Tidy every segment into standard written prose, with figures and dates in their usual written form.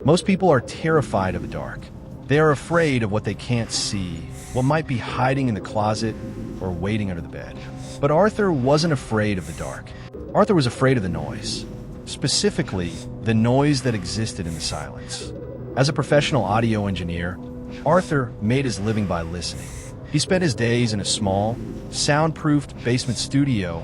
Most people are terrified of the dark. They are afraid of what they can't see, what might be hiding in the closet or waiting under the bed. But Arthur wasn't afraid of the dark. Arthur was afraid of the noise, specifically the noise that existed in the silence. As a professional audio engineer, Arthur made his living by listening. He spent his days in a small, soundproofed basement studio,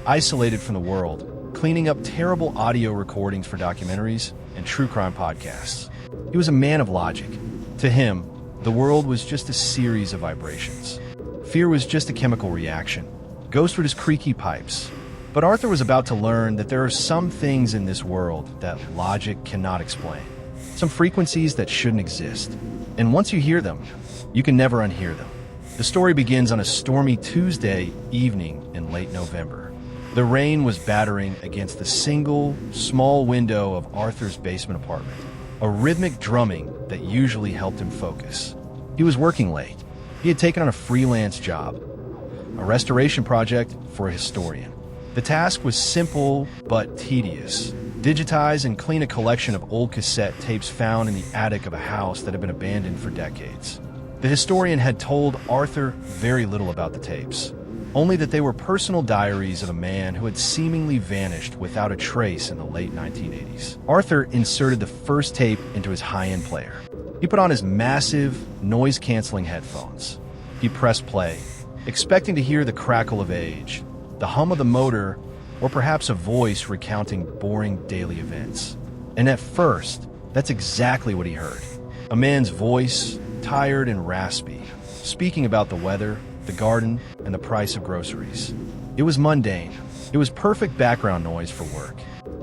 isolated from the world, cleaning up terrible audio recordings for documentaries and true crime podcasts. He was a man of logic. To him, the world was just a series of vibrations. Fear was just a chemical reaction. Ghosts were just creaky pipes. But Arthur was about to learn that there are some things in this world that logic cannot explain. Some frequencies that shouldn't exist. And once you hear them, you can never unhear them. The story begins on a stormy Tuesday evening in late November. The rain was battering against the single, small window of Arthur's basement apartment, a rhythmic drumming that usually helped him focus. He was working late. He had taken on a freelance job, a restoration project for a historian. The task was simple but tedious. Digitize and clean a collection of old cassette tapes found in the attic of a house that had been abandoned for decades. The historian had told Arthur very little about the tapes, only that they were personal diaries of a man who had seemingly vanished without a trace in the late 1980s. Arthur inserted the first tape into his high-end player. He put on his massive, noise-canceling headphones. He pressed play, expecting to hear the crackle of age, the hum of the motor, or perhaps a voice recounting boring daily events. And at first, that's exactly what he heard. A man's voice, tired and raspy, speaking about the weather, the garden, and the price of groceries. It was mundane. It was perfect background noise for work.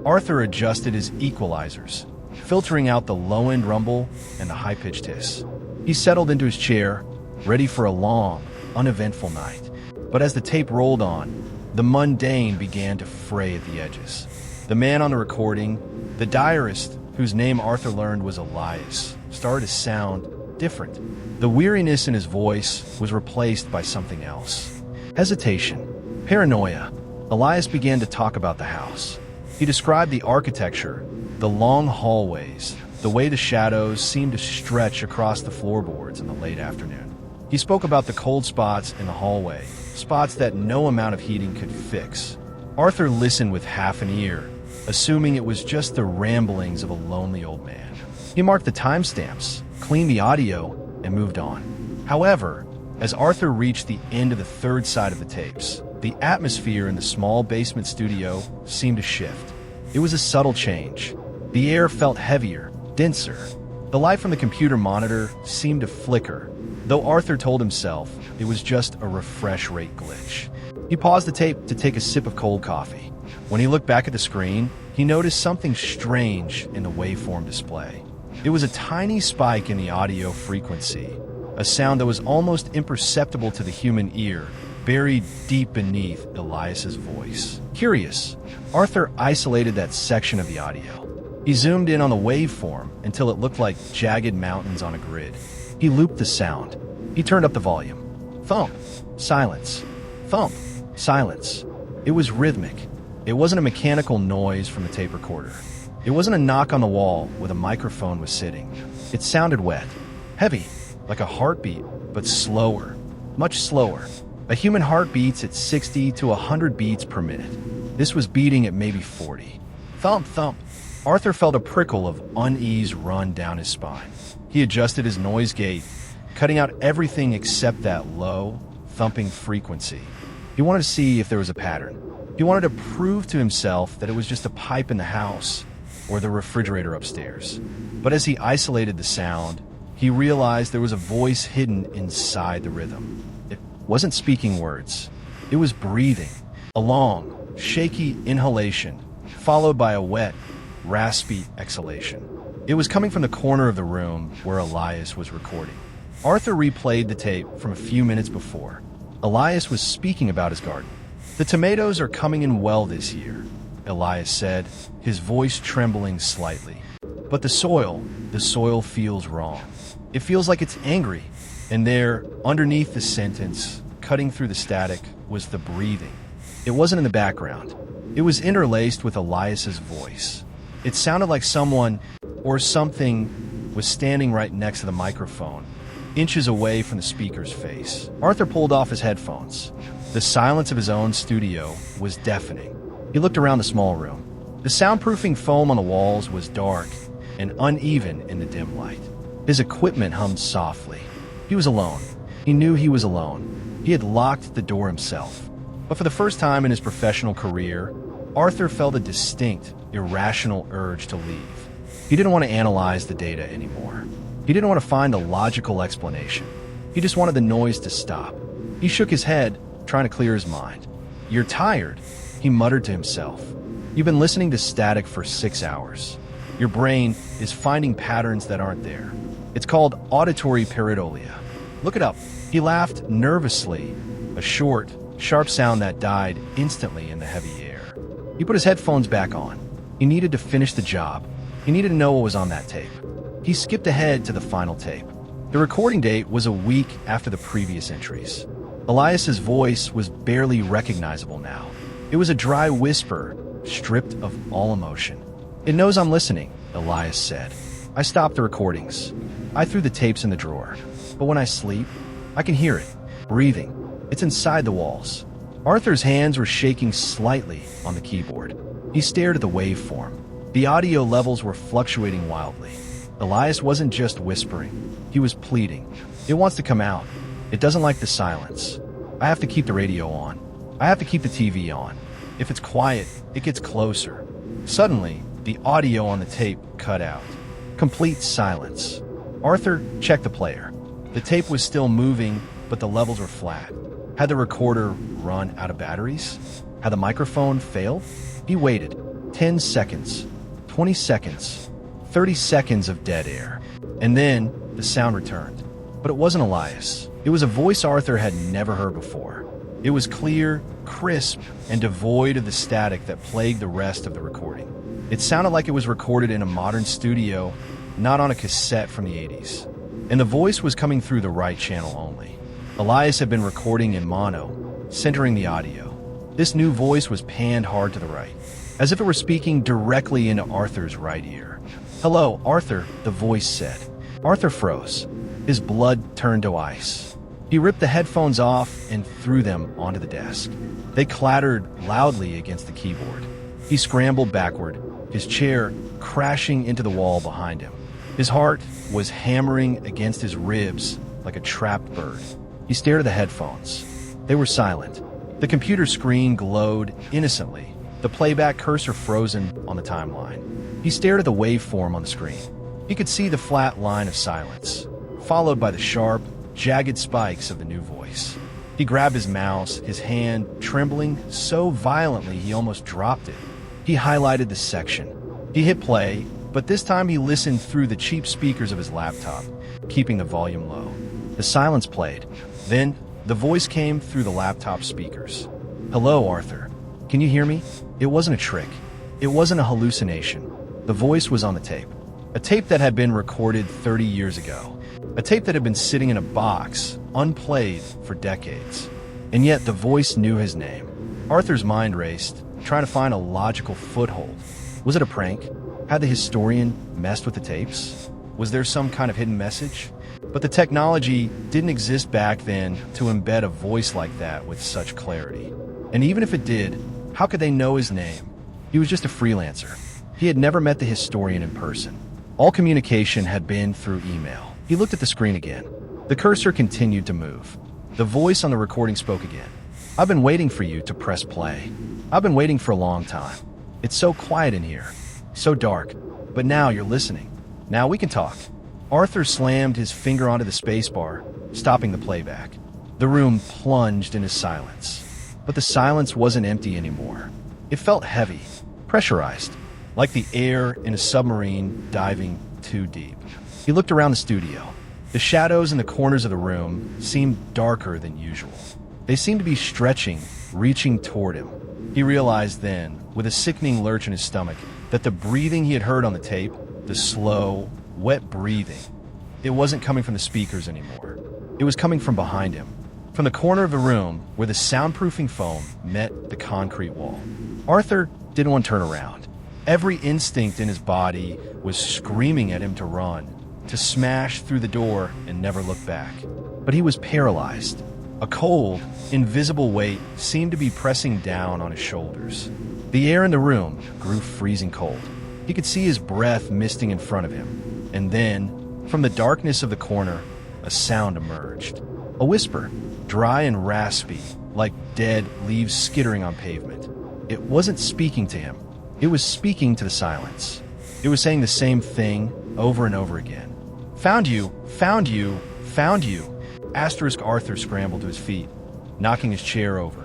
Arthur adjusted his equalizers, filtering out the low-end rumble and the high-pitched hiss. He settled into his chair, ready for a long, uneventful night. But as the tape rolled on, the mundane began to fray at the edges. The man on the recording, the diarist, whose name Arthur learned was Elias, started to sound different. The weariness in his voice was replaced by something else. Hesitation, paranoia. Elias began to talk about the house. He described the architecture, the long hallways, the way the shadows seemed to stretch across the floorboards in the late afternoon. He spoke about the cold spots in the hallway, spots that no amount of heating could fix. Arthur listened with half an ear, assuming it was just the ramblings of a lonely old man. He marked the timestamps, cleaned the audio, and moved on. However, as Arthur reached the end of the third side of the tapes, the atmosphere in the small basement studio seemed to shift. It was a subtle change. The air felt heavier, denser. The light from the computer monitor seemed to flicker, though Arthur told himself it was just a refresh rate glitch. He paused the tape to take a sip of cold coffee. When he looked back at the screen, he noticed something strange in the waveform display. It was a tiny spike in the audio frequency, a sound that was almost imperceptible to the human ear, buried deep beneath Elias's voice. Curious, Arthur isolated that section of the audio. He zoomed in on the waveform until it looked like jagged mountains on a grid. He looped the sound. He turned up the volume. Thump, silence. Thump, silence. It was rhythmic. It wasn't a mechanical noise from the tape recorder. It wasn't a knock on the wall where the microphone was sitting. It sounded wet, heavy, like a heartbeat, but slower, much slower. A human heart beats at 60 to 100 beats per minute. This was beating at maybe 40. Thump, thump. Arthur felt a prickle of unease run down his spine. He adjusted his noise gate, cutting out everything except that low, thumping frequency. He wanted to see if there was a pattern. He wanted to prove to himself that it was just a pipe in the house or the refrigerator upstairs. But as he isolated the sound, he realized there was a voice hidden inside the rhythm. It wasn't speaking words. It was breathing. A long, shaky inhalation, followed by a wet, raspy exhalation. It was coming from the corner of the room where Elias was recording. Arthur replayed the tape from a few minutes before. Elias was speaking about his garden. "The tomatoes are coming in well this year," Elias said, his voice trembling slightly. "But the soil feels wrong. It feels like it's angry." And there, underneath the sentence, cutting through the static, was the breathing. It wasn't in the background. It was interlaced with Elias's voice. It sounded like someone or something was standing right next to the microphone, inches away from the speaker's face. Arthur pulled off his headphones. The silence of his own studio was deafening. He looked around the small room. The soundproofing foam on the walls was dark and uneven in the dim light. His equipment hummed softly. He was alone. He knew he was alone. He had locked the door himself. But for the first time in his professional career, Arthur felt a distinct, irrational urge to leave. He didn't want to analyze the data anymore. He didn't want to find a logical explanation. He just wanted the noise to stop. He shook his head, trying to clear his mind. "You're tired," he muttered to himself. "You've been listening to static for 6 hours. Your brain is finding patterns that aren't there. It's called auditory pareidolia. Look it up." He laughed nervously, a short, sharp sound that died instantly in the heavy air. He put his headphones back on. He needed to finish the job. He needed to know what was on that tape. He skipped ahead to the final tape. The recording date was a week after the previous entries. Elias's voice was barely recognizable now. It was a dry whisper, stripped of all emotion. "It knows I'm listening," Elias said. "I stopped the recordings. I threw the tapes in the drawer. But when I sleep, I can hear it, breathing. It's inside the walls." Arthur's hands were shaking slightly on the keyboard. He stared at the waveform. The audio levels were fluctuating wildly. Elias wasn't just whispering. He was pleading. "It wants to come out. It doesn't like the silence. I have to keep the radio on. I have to keep the TV on. If it's quiet, it gets closer." Suddenly, the audio on the tape cut out. Complete silence. Arthur checked the player. The tape was still moving, but the levels were flat. Had the recorder run out of batteries? Had the microphone failed? He waited. 10 seconds. 20 seconds. 30 seconds of dead air. And then the sound returned. But it wasn't Elias. It was a voice Arthur had never heard before. It was clear, crisp, and devoid of the static that plagued the rest of the recording. It sounded like it was recorded in a modern studio, not on a cassette from the 80s. And the voice was coming through the right channel only. Elias had been recording in mono, centering the audio. This new voice was panned hard to the right, as if it were speaking directly into Arthur's right ear. "Hello, Arthur," the voice said. Arthur froze. His blood turned to ice. He ripped the headphones off and threw them onto the desk. They clattered loudly against the keyboard. He scrambled backward, his chair crashing into the wall behind him. His heart was hammering against his ribs like a trapped bird. He stared at the headphones. They were silent. The computer screen glowed innocently, the playback cursor frozen on the timeline. He stared at the waveform on the screen. He could see the flat line of silence, followed by the sharp, jagged spikes of the new voice. He grabbed his mouse, his hand trembling so violently he almost dropped it. He highlighted the section. He hit play, but this time he listened through the cheap speakers of his laptop, keeping the volume low. The silence played. Then, the voice came through the laptop speakers. "Hello, Arthur. Can you hear me?" It wasn't a trick. It wasn't a hallucination. The voice was on the tape. A tape that had been recorded 30 years ago. A tape that had been sitting in a box, unplayed for decades. And yet the voice knew his name. Arthur's mind raced, trying to find a logical foothold. Was it a prank? Had the historian messed with the tapes? Was there some kind of hidden message? But the technology didn't exist back then to embed a voice like that with such clarity. And even if it did, how could they know his name? He was just a freelancer. He had never met the historian in person. All communication had been through email. He looked at the screen again. The cursor continued to move. The voice on the recording spoke again. "I've been waiting for you to press play. I've been waiting for a long time. It's so quiet in here, so dark, but now you're listening. Now we can talk." Arthur slammed his finger onto the spacebar, stopping the playback. The room plunged into silence. But the silence wasn't empty anymore. It felt heavy, pressurized, like the air in a submarine diving too deep. He looked around the studio. The shadows in the corners of the room seemed darker than usual. They seemed to be stretching, reaching toward him. He realized then, with a sickening lurch in his stomach, that the breathing he had heard on the tape, the slow, wet breathing, it wasn't coming from the speakers anymore. It was coming from behind him, from the corner of the room where the soundproofing foam met the concrete wall. Arthur didn't want to turn around. Every instinct in his body was screaming at him to run, to smash through the door and never look back. But he was paralyzed. A cold, invisible weight seemed to be pressing down on his shoulders. The air in the room grew freezing cold. He could see his breath misting in front of him. And then, from the darkness of the corner, a sound emerged. A whisper, dry and raspy, like dead leaves skittering on pavement. It wasn't speaking to him. It was speaking to the silence. It was saying the same thing over and over again. Found you, found you, found you. Asterisk Arthur scrambled to his feet, knocking his chair over.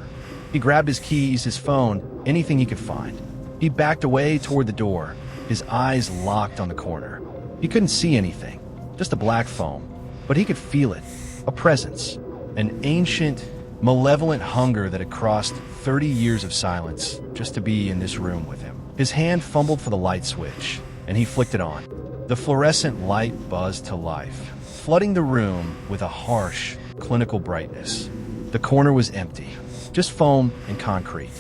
He grabbed his keys, his phone, anything he could find. He backed away toward the door, his eyes locked on the corner. He couldn't see anything, just a black foam, but he could feel it, a presence, an ancient, malevolent hunger that had crossed 30 years of silence just to be in this room with him. His hand fumbled for the light switch, and he flicked it on. The fluorescent light buzzed to life, flooding the room with a harsh, clinical brightness. The corner was empty, just foam and concrete.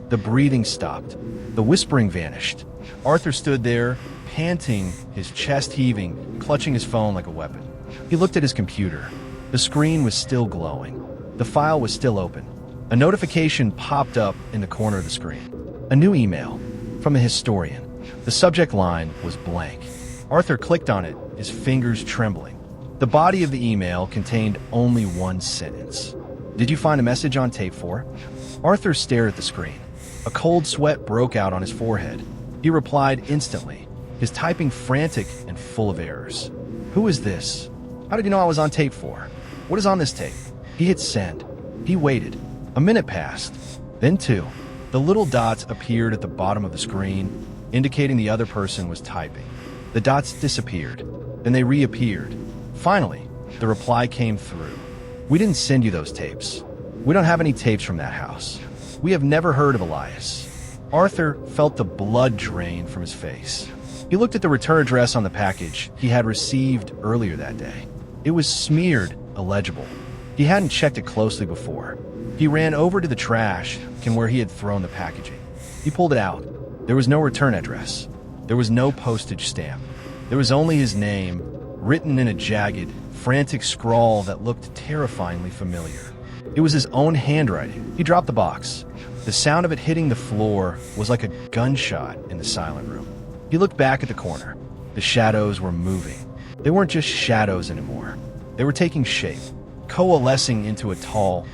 The breathing stopped. The whispering vanished. Arthur stood there, panting, his chest heaving, clutching his phone like a weapon. He looked at his computer. The screen was still glowing. The file was still open. A notification popped up in the corner of the screen. A new email from a historian. The subject line was blank. Arthur clicked on it, his fingers trembling. The body of the email contained only one sentence. Did you find a message on tape 4? Arthur stared at the screen. A cold sweat broke out on his forehead. He replied instantly, his typing frantic and full of errors. Who is this? How did you know I was on tape 4? What is on this tape? He hit send. He waited. A minute passed. Then 2. The little dots appeared at the bottom of the screen, indicating the other person was typing. The dots disappeared. Then they reappeared. Finally, the reply came through. We didn't send you those tapes. We don't have any tapes from that house. We have never heard of Elias. Arthur felt the blood drain from his face. He looked at the return address on the package he had received earlier that day. It was smeared illegible. He hadn't checked it closely before. He ran over to the trash can where he had thrown the packaging. He pulled it out. There was no return address. There was no postage stamp. There was only his name, written in a jagged, frantic scrawl that looked terrifyingly familiar. It was his own handwriting. He dropped the box. The sound of it hitting the floor was like a gunshot in the silent room. He looked back at the corner. The shadows were moving. They weren't just shadows anymore. They were taking shape, coalescing into a tall,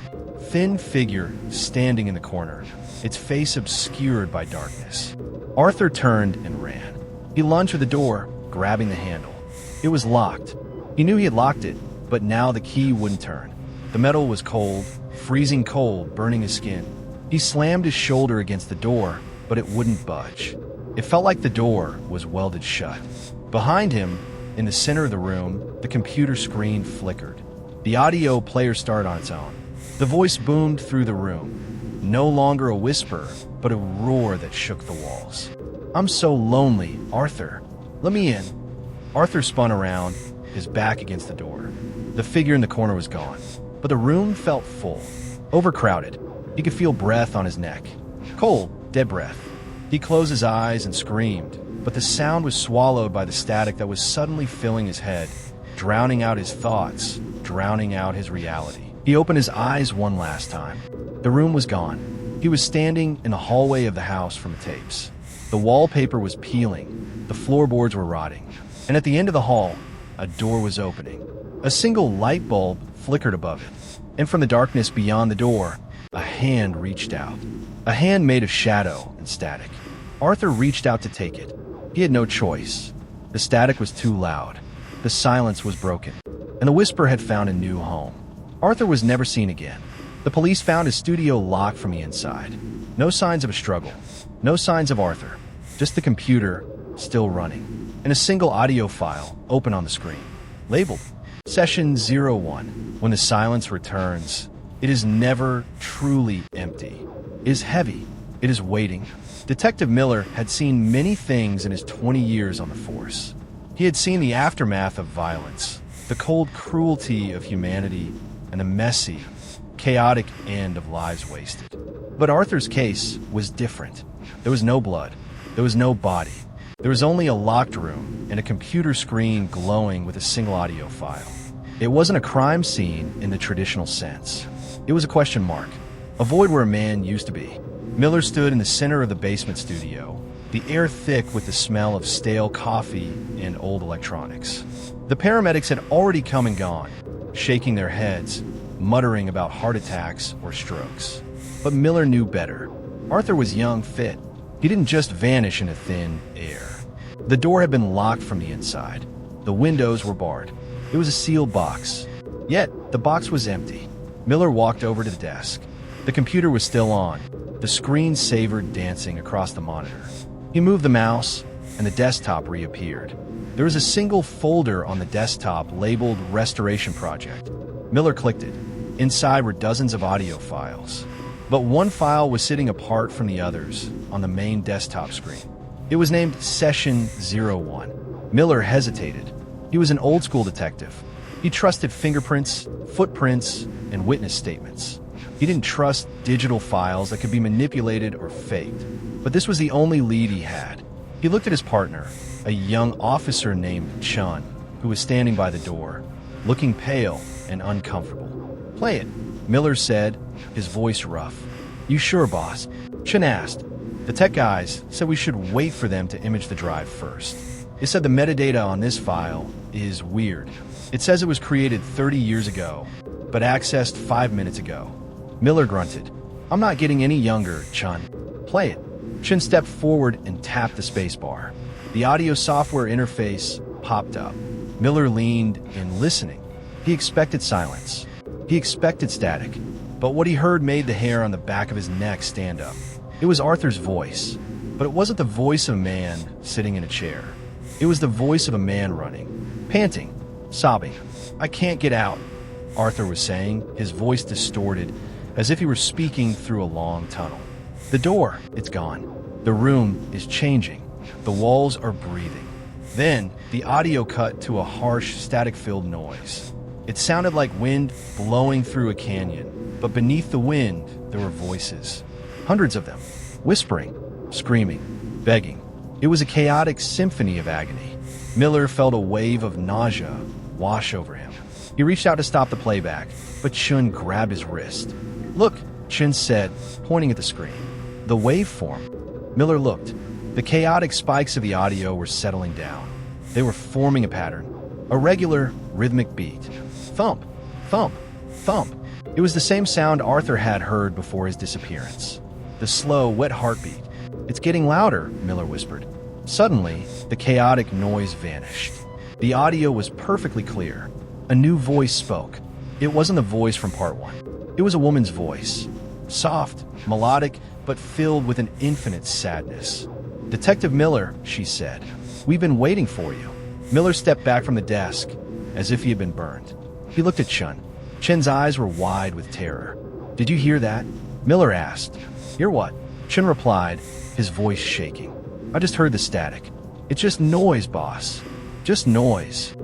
thin figure standing in the corner, its face obscured by darkness. Arthur turned and ran. He lunged for the door, grabbing the handle. It was locked. He knew he had locked it, but now the key wouldn't turn. The metal was cold, freezing cold, burning his skin. He slammed his shoulder against the door, but it wouldn't budge. It felt like the door was welded shut. Behind him, in the center of the room, the computer screen flickered. The audio player started on its own. The voice boomed through the room. No longer a whisper, but a roar that shook the walls. I'm so lonely, Arthur. Let me in. Arthur spun around, his back against the door. The figure in the corner was gone, but the room felt full, overcrowded. He could feel breath on his neck. Cold, dead breath. He closed his eyes and screamed, but the sound was swallowed by the static that was suddenly filling his head, drowning out his thoughts, drowning out his reality. He opened his eyes one last time. The room was gone. He was standing in the hallway of the house from the tapes. The wallpaper was peeling, the floorboards were rotting, and at the end of the hall, a door was opening. A single light bulb flickered above it, and from the darkness beyond the door, a hand reached out. A hand made of shadow and static. Arthur reached out to take it. He had no choice. The static was too loud. The silence was broken, and the whisper had found a new home. Arthur was never seen again. The police found his studio locked from the inside. No signs of a struggle. No signs of Arthur. Just the computer, still running, and a single audio file open on the screen, labeled Session 01. When the silence returns, it is never truly empty. It is heavy. It is waiting. Detective Miller had seen many things in his 20 years on the force. He had seen the aftermath of violence, the cold cruelty of humanity, and the messy, chaotic end of lives wasted. But Arthur's case was different. There was no blood. There was no body. There was only a locked room and a computer screen glowing with a single audio file. It wasn't a crime scene in the traditional sense. It was a question mark, a void where a man used to be. Miller stood in the center of the basement studio, the air thick with the smell of stale coffee and old electronics. The paramedics had already come and gone, shaking their heads, muttering about heart attacks or strokes. But Miller knew better. Arthur was young, fit. He didn't just vanish into thin air. The door had been locked from the inside. The windows were barred. It was a sealed box. Yet, the box was empty. Miller walked over to the desk. The computer was still on, the screen savered dancing across the monitor. He moved the mouse, and the desktop reappeared. There was a single folder on the desktop labeled Restoration Project. Miller clicked it. Inside were dozens of audio files. But one file was sitting apart from the others on the main desktop screen. It was named Session 01. Miller hesitated. He was an old-school detective. He trusted fingerprints, footprints, and witness statements. He didn't trust digital files that could be manipulated or faked. But this was the only lead he had. He looked at his partner, a young officer named Chun, who was standing by the door, looking pale and uncomfortable. "Play it," Miller said, his voice rough. "You sure, boss?" Chun asked. "The tech guys said we should wait for them to image the drive first. They said the metadata on this file is weird. It says it was created 30 years ago, but accessed 5 minutes ago." Miller grunted. "I'm not getting any younger, Chun. Play it." Chun stepped forward and tapped the spacebar. The audio software interface popped up. Miller leaned in, listening. He expected silence. He expected static. But what he heard made the hair on the back of his neck stand up. It was Arthur's voice, but it wasn't the voice of a man sitting in a chair. It was the voice of a man running, panting, sobbing. "I can't get out," Arthur was saying, his voice distorted, as if he were speaking through a long tunnel. "The door, it's gone. The room is changing. The walls are breathing." Then, the audio cut to a harsh, static-filled noise. It sounded like wind blowing through a canyon, but beneath the wind, there were voices. Hundreds of them, whispering, screaming, begging. It was a chaotic symphony of agony. Miller felt a wave of nausea wash over him. He reached out to stop the playback, but Chun grabbed his wrist. "Look," Chun said, pointing at the screen. "The waveform." Miller looked. The chaotic spikes of the audio were settling down. They were forming a pattern, a regular, rhythmic beat. Thump, thump, thump. It was the same sound Arthur had heard before his disappearance. The slow, wet heartbeat. "It's getting louder," Miller whispered. Suddenly, the chaotic noise vanished. The audio was perfectly clear. A new voice spoke. It wasn't the voice from part one. It was a woman's voice. Soft, melodic, but filled with an infinite sadness. "Detective Miller," she said, "we've been waiting for you." Miller stepped back from the desk, as if he had been burned. He looked at Chun. Chun's eyes were wide with terror. "Did you hear that?" Miller asked. "Hear what?" Chun replied, his voice shaking. "I just heard the static. It's just noise, boss. Just noise."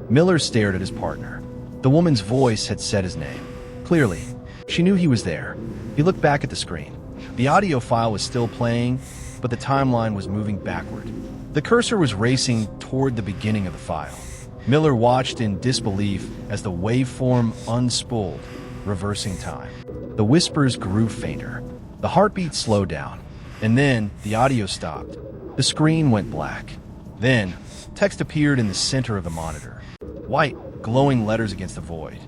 Miller stared at his partner. The woman's voice had said his name. Clearly, she knew he was there. He looked back at the screen. The audio file was still playing, but the timeline was moving backward. The cursor was racing toward the beginning of the file. Miller watched in disbelief as the waveform unspooled, reversing time. The whispers grew fainter. The heartbeat slowed down. And then the audio stopped. The screen went black. Then, text appeared in the center of the monitor. White, glowing letters against the void.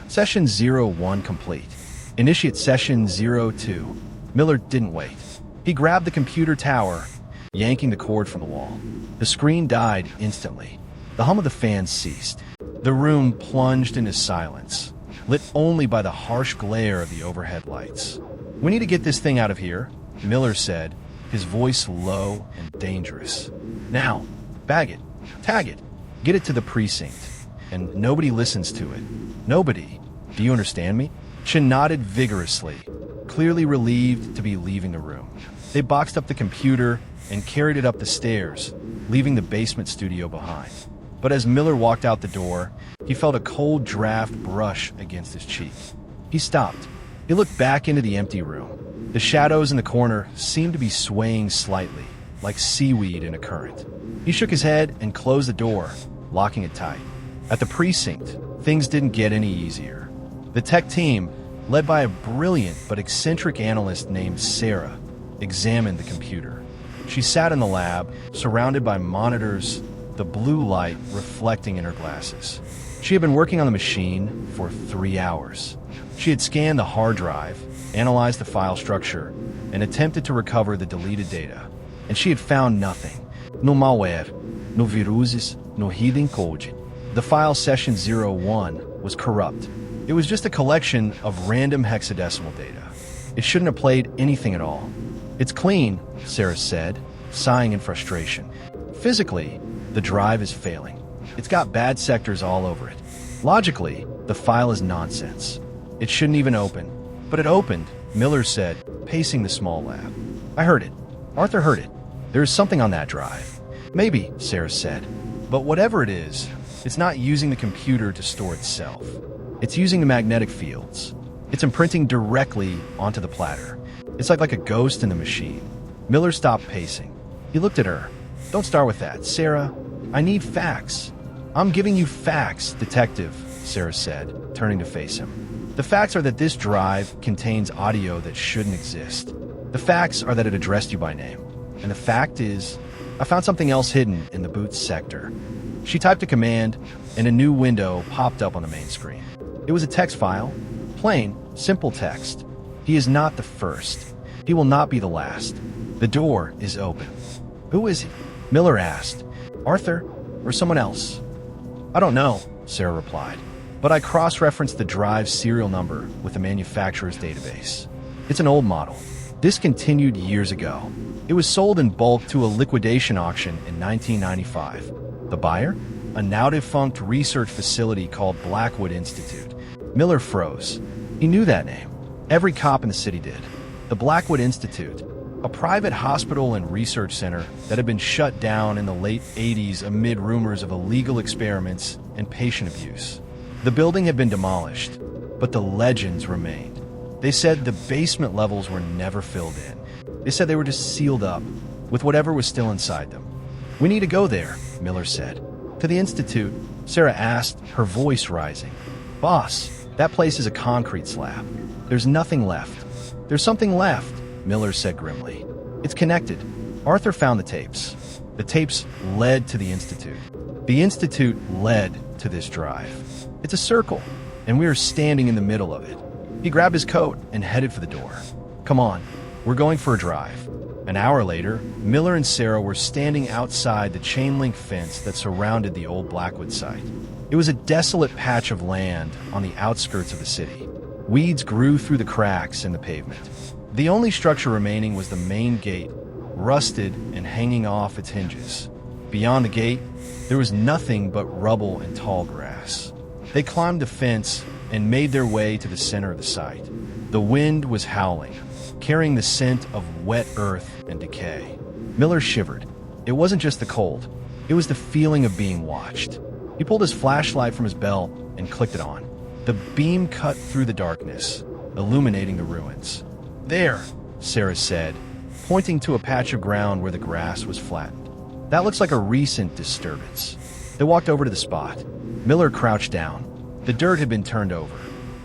Session 01 complete. Initiate Session 02. Miller didn't wait. He grabbed the computer tower, yanking the cord from the wall. The screen died instantly. The hum of the fan ceased. The room plunged into silence, lit only by the harsh glare of the overhead lights. "We need to get this thing out of here," Miller said, his voice low and dangerous. "Now, bag it, tag it, get it to the precinct. And nobody listens to it. Nobody. Do you understand me?" Chun nodded vigorously, clearly relieved to be leaving the room. They boxed up the computer and carried it up the stairs, leaving the basement studio behind. But as Miller walked out the door, he felt a cold draft brush against his cheek. He stopped. He looked back into the empty room. The shadows in the corner seemed to be swaying slightly, like seaweed in a current. He shook his head and closed the door, locking it tight. At the precinct, things didn't get any easier. The tech team, led by a brilliant but eccentric analyst named Sarah, examined the computer. She sat in the lab, surrounded by monitors, the blue light reflecting in her glasses. She had been working on the machine for 3 hours. She had scanned the hard drive, analyzed the file structure, and attempted to recover the deleted data. And she had found nothing. No malware, no viruses, no hidden code. The file session 01 was corrupt. It was just a collection of random hexadecimal data. It shouldn't have played anything at all. It's clean, Sarah said, sighing in frustration. Physically, the drive is failing. It's got bad sectors all over it. Logically, the file is nonsense. It shouldn't even open. But it opened, Miller said, pacing the small lab. I heard it. Arthur heard it. There is something on that drive. Maybe, Sarah said. But whatever it is, it's not using the computer to store itself. It's using the magnetic fields. It's imprinting directly onto the platter. It's like a ghost in the machine. Miller stopped pacing. He looked at her. Don't start with that, Sarah. I need facts. I'm giving you facts, detective, Sarah said, turning to face him. The facts are that this drive contains audio that shouldn't exist. The facts are that it addressed you by name. And the fact is, I found something else hidden in the boot sector. She typed a command, and a new window popped up on the main screen. It was a text file. Plain, simple text. He is not the first. He will not be the last. The door is open. Who is he? Miller asked. Arthur or someone else? I don't know, Sarah replied. But I cross-referenced the drive's serial number with the manufacturer's database. It's an old model, discontinued years ago. It was sold in bulk to a liquidation auction in 1995. The buyer? A now-defunct research facility called Blackwood Institute. Miller froze. He knew that name. Every cop in the city did. The Blackwood Institute, a private hospital and research center that had been shut down in the late 80s amid rumors of illegal experiments and patient abuse. The building had been demolished, but the legends remained. They said the basement levels were never filled in. They said they were just sealed up, with whatever was still inside them. We need to go there, Miller said. To the Institute, Sarah asked, her voice rising. Boss, that place is a concrete slab. There's nothing left. There's something left, Miller said grimly. It's connected. Arthur found the tapes. The tapes led to the Institute. The Institute led to this drive. It's a circle, and we are standing in the middle of it. He grabbed his coat and headed for the door. Come on, we're going for a drive. An hour later, Miller and Sarah were standing outside the chain-link fence that surrounded the old Blackwood site. It was a desolate patch of land on the outskirts of the city. Weeds grew through the cracks in the pavement. The only structure remaining was the main gate, rusted and hanging off its hinges. Beyond the gate, there was nothing but rubble and tall grass. They climbed the fence and made their way to the center of the site. The wind was howling, carrying the scent of wet earth and decay. Miller shivered. It wasn't just the cold. It was the feeling of being watched. He pulled his flashlight from his belt and clicked it on. The beam cut through the darkness, illuminating the ruins. There, Sarah said, pointing to a patch of ground where the grass was flattened. That looks like a recent disturbance. They walked over to the spot. Miller crouched down. The dirt had been turned over,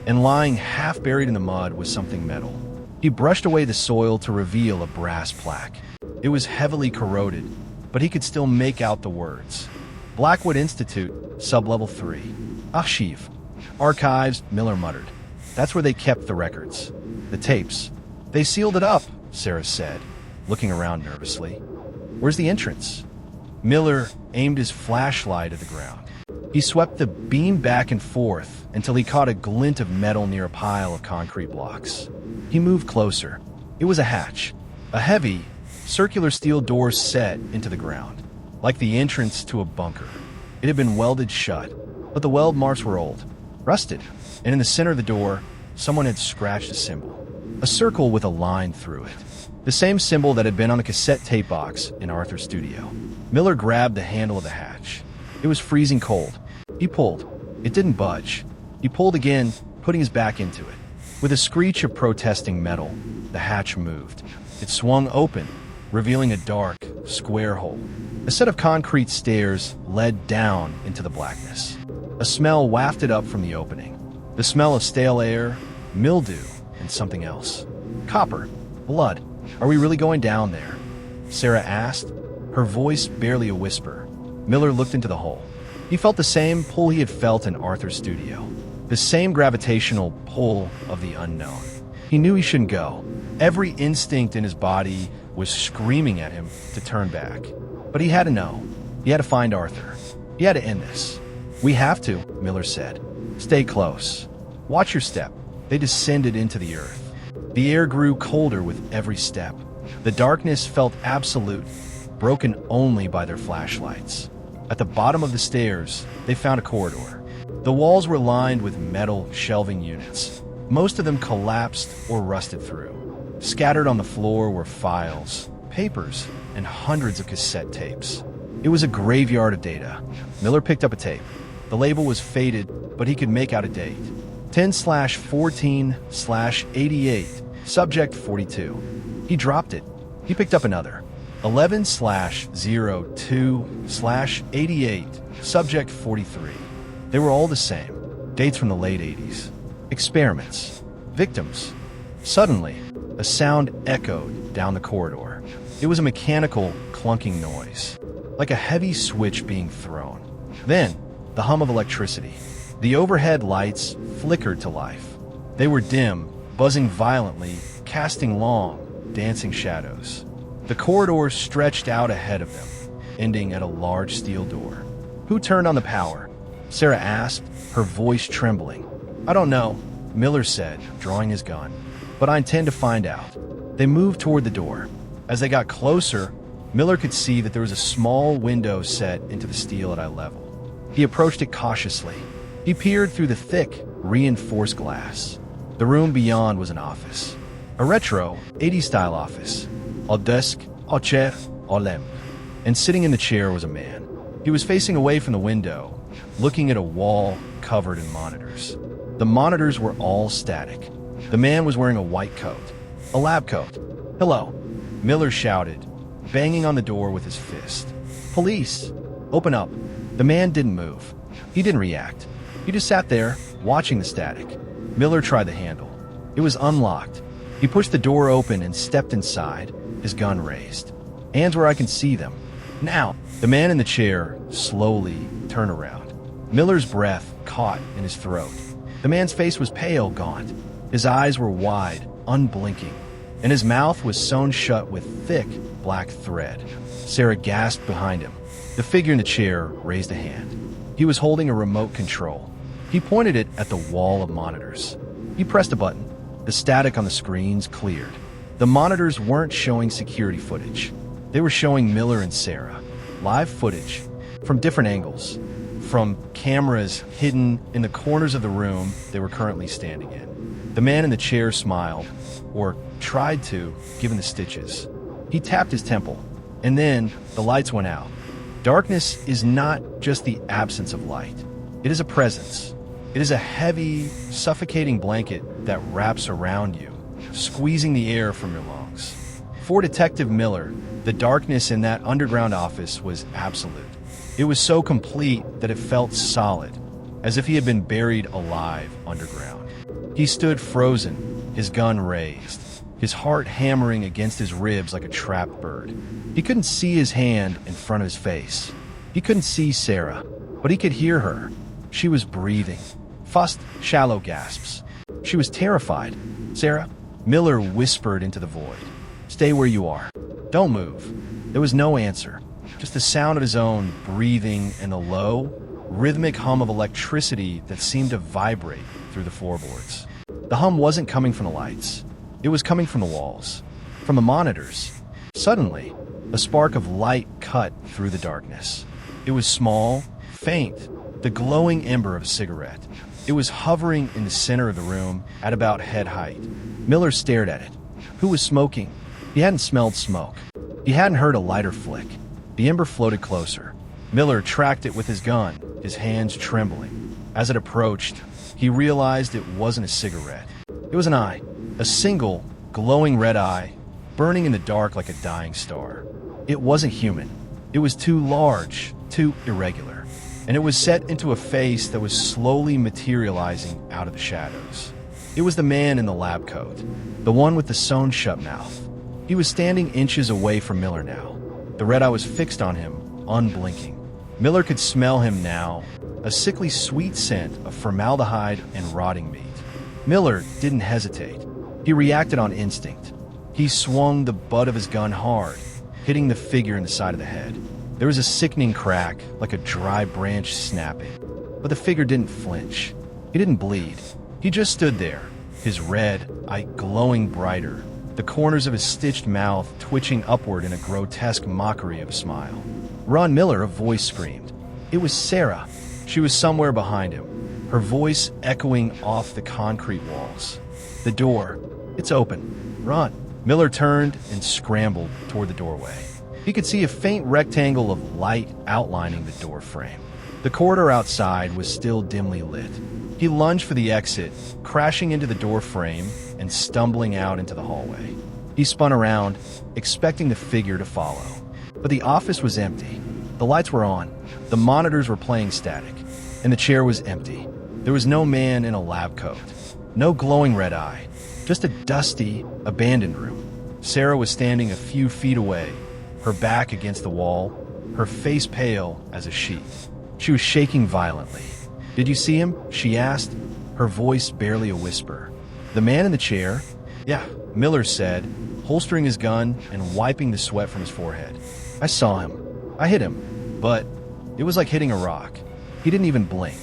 and lying half buried in the mud was something metal. He brushed away the soil to reveal a brass plaque. It was heavily corroded, but he could still make out the words. Blackwood Institute, Sublevel 3. Archive. Archives, Miller muttered. That's where they kept the records. The tapes. They sealed it up, Sarah said, looking around nervously. Where's the entrance? Miller aimed his flashlight at the ground. He swept the beam back and forth until he caught a glint of metal near a pile of concrete blocks. He moved closer. It was a hatch. A heavy, circular steel door set into the ground, like the entrance to a bunker. It had been welded shut, but the weld marks were old, rusted, and in the center of the door, someone had scratched a symbol. A circle with a line through it. The same symbol that had been on the cassette tape box in Arthur's studio. Miller grabbed the handle of the hatch. It was freezing cold. He pulled. It didn't budge. He pulled again, putting his back into it. With a screech of protesting metal, the hatch moved. It swung open, revealing a dark, square hole. A set of concrete stairs led down into the blackness. A smell wafted up from the opening. The smell of stale air, mildew, and something else. Copper. Blood. Are we really going down there? Sarah asked, her voice barely a whisper. Miller looked into the hole. He felt the same pull he had felt in Arthur's studio. The same gravitational pull of the unknown. He knew he shouldn't go. Every instinct in his body was screaming at him to turn back. But he had to know. He had to find Arthur. He had to end this. We have to, Miller said. Stay close. Watch your step. They descended into the earth. The air grew colder with every step. The darkness felt absolute, broken only by their flashlights. At the bottom of the stairs, they found a corridor. The walls were lined with metal shelving units. Most of them collapsed or rusted through. Scattered on the floor were files, papers, and hundreds of cassette tapes. It was a graveyard of data. Miller picked up a tape. The label was faded, but he could make out a date. 10/14/88, subject 42. He dropped it. He picked up another. 11/02/88, subject 43. They were all the same. Dates from the late 80s. Experiments. Victims. Suddenly, a sound echoed down the corridor. It was a mechanical, clunking noise, like a heavy switch being thrown. Then, the hum of electricity. The overhead lights flickered to life. They were dim, buzzing violently, casting long, dancing shadows. The corridor stretched out ahead of them, ending at a large steel door. Who turned on the power? Sarah asked, her voice trembling. I don't know, Miller said, drawing his gun. But I intend to find out. They moved toward the door. As they got closer, Miller could see that there was a small window set into the steel at eye level. He approached it cautiously. He peered through the thick, reinforced glass. The room beyond was an office. A retro, 80s-style office. A desk, a chair, a lamp. And sitting in the chair was a man. He was facing away from the window, looking at a wall covered in monitors. The monitors were all static. The man was wearing a white coat, a lab coat. Hello, Miller shouted, banging on the door with his fist. Police! Open up. The man didn't move. He didn't react. He just sat there, watching the static. Miller tried the handle. It was unlocked. He pushed the door open and stepped inside, his gun raised. Hands where I can see them. Now! The man in the chair slowly turned around. Miller's breath caught in his throat. The man's face was pale, gaunt. His eyes were wide, unblinking, and his mouth was sewn shut with thick, black thread. Sarah gasped behind him. The figure in the chair raised a hand. He was holding a remote control. He pointed it at the wall of monitors. He pressed a button. The static on the screens cleared. The monitors weren't showing security footage. They were showing Miller and Sarah. Live footage from different angles. From cameras hidden in the corners of the room they were currently standing in. The man in the chair smiled, or tried to, given the stitches. He tapped his temple, and then the lights went out. Darkness is not just the absence of light. It is a presence. It is a heavy, suffocating blanket that wraps around you, squeezing the air from your lungs. For Detective Miller, the darkness in that underground office was absolute. It was so complete that it felt solid, as if he had been buried alive underground. He stood frozen, his gun raised, his heart hammering against his ribs like a trapped bird. He couldn't see his hand in front of his face. He couldn't see Sarah, but he could hear her. She was breathing. Fast, shallow gasps. She was terrified. Sarah? Miller whispered into the void. Stay where you are. Don't move. There was no answer. Just the sound of his own breathing and the low, rhythmic hum of electricity that seemed to vibrate through the floorboards. The hum wasn't coming from the lights. It was coming from the walls, from the monitors. Suddenly, a spark of light cut through the darkness. It was small, faint, the glowing ember of a cigarette. It was hovering in the center of the room at about head height. Miller stared at it. Who was smoking? He hadn't smelled smoke. He hadn't heard a lighter flick. The ember floated closer. Miller tracked it with his gun, his hands trembling. As it approached, he realized it wasn't a cigarette. It was an eye, a single, glowing red eye, burning in the dark like a dying star. It wasn't human. It was too large, too irregular. And it was set into a face that was slowly materializing out of the shadows. It was the man in the lab coat, the one with the sewn-shut mouth. He was standing inches away from Miller now. The red eye was fixed on him, unblinking. Miller could smell him now, a sickly sweet scent of formaldehyde and rotting meat. Miller didn't hesitate. He reacted on instinct. He swung the butt of his gun hard, hitting the figure in the side of the head. There was a sickening crack, like a dry branch snapping. But the figure didn't flinch. He didn't bleed. He just stood there, his red eye glowing brighter, the corners of his stitched mouth twitching upward in a grotesque mockery of a smile. "Run, Miller," a voice screamed. It was Sarah. She was somewhere behind him, her voice echoing off the concrete walls. "The door. It's open. Run." Miller turned and scrambled toward the doorway. He could see a faint rectangle of light outlining the door frame. The corridor outside was still dimly lit. He lunged for the exit, crashing into the door frame and stumbling out into the hallway. He spun around, expecting the figure to follow. But the office was empty. The lights were on, the monitors were playing static, and the chair was empty. There was no man in a lab coat, no glowing red eye, just a dusty, abandoned room. Sarah was standing a few feet away, her back against the wall, her face pale as a sheet. She was shaking violently. "Did you see him?" she asked, her voice barely a whisper. "The man in the chair?" "Yeah," Miller said, holstering his gun and wiping the sweat from his forehead. "I saw him. I hit him, but it was like hitting a rock. He didn't even blink."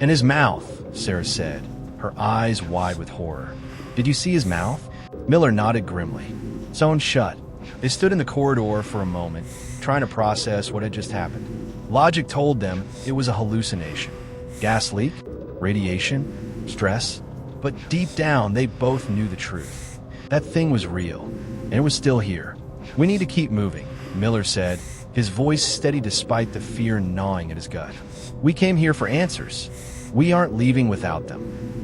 "And his mouth," Sarah said, her eyes wide with horror. "Did you see his mouth?" Miller nodded grimly. Sewn shut. They stood in the corridor for a moment, trying to process what had just happened. Logic told them it was a hallucination. Gas leak? Radiation? Stress? But deep down, they both knew the truth. That thing was real, and it was still here. "We need to keep moving," Miller said, his voice steady despite the fear gnawing at his gut. "We came here for answers. We aren't leaving without them."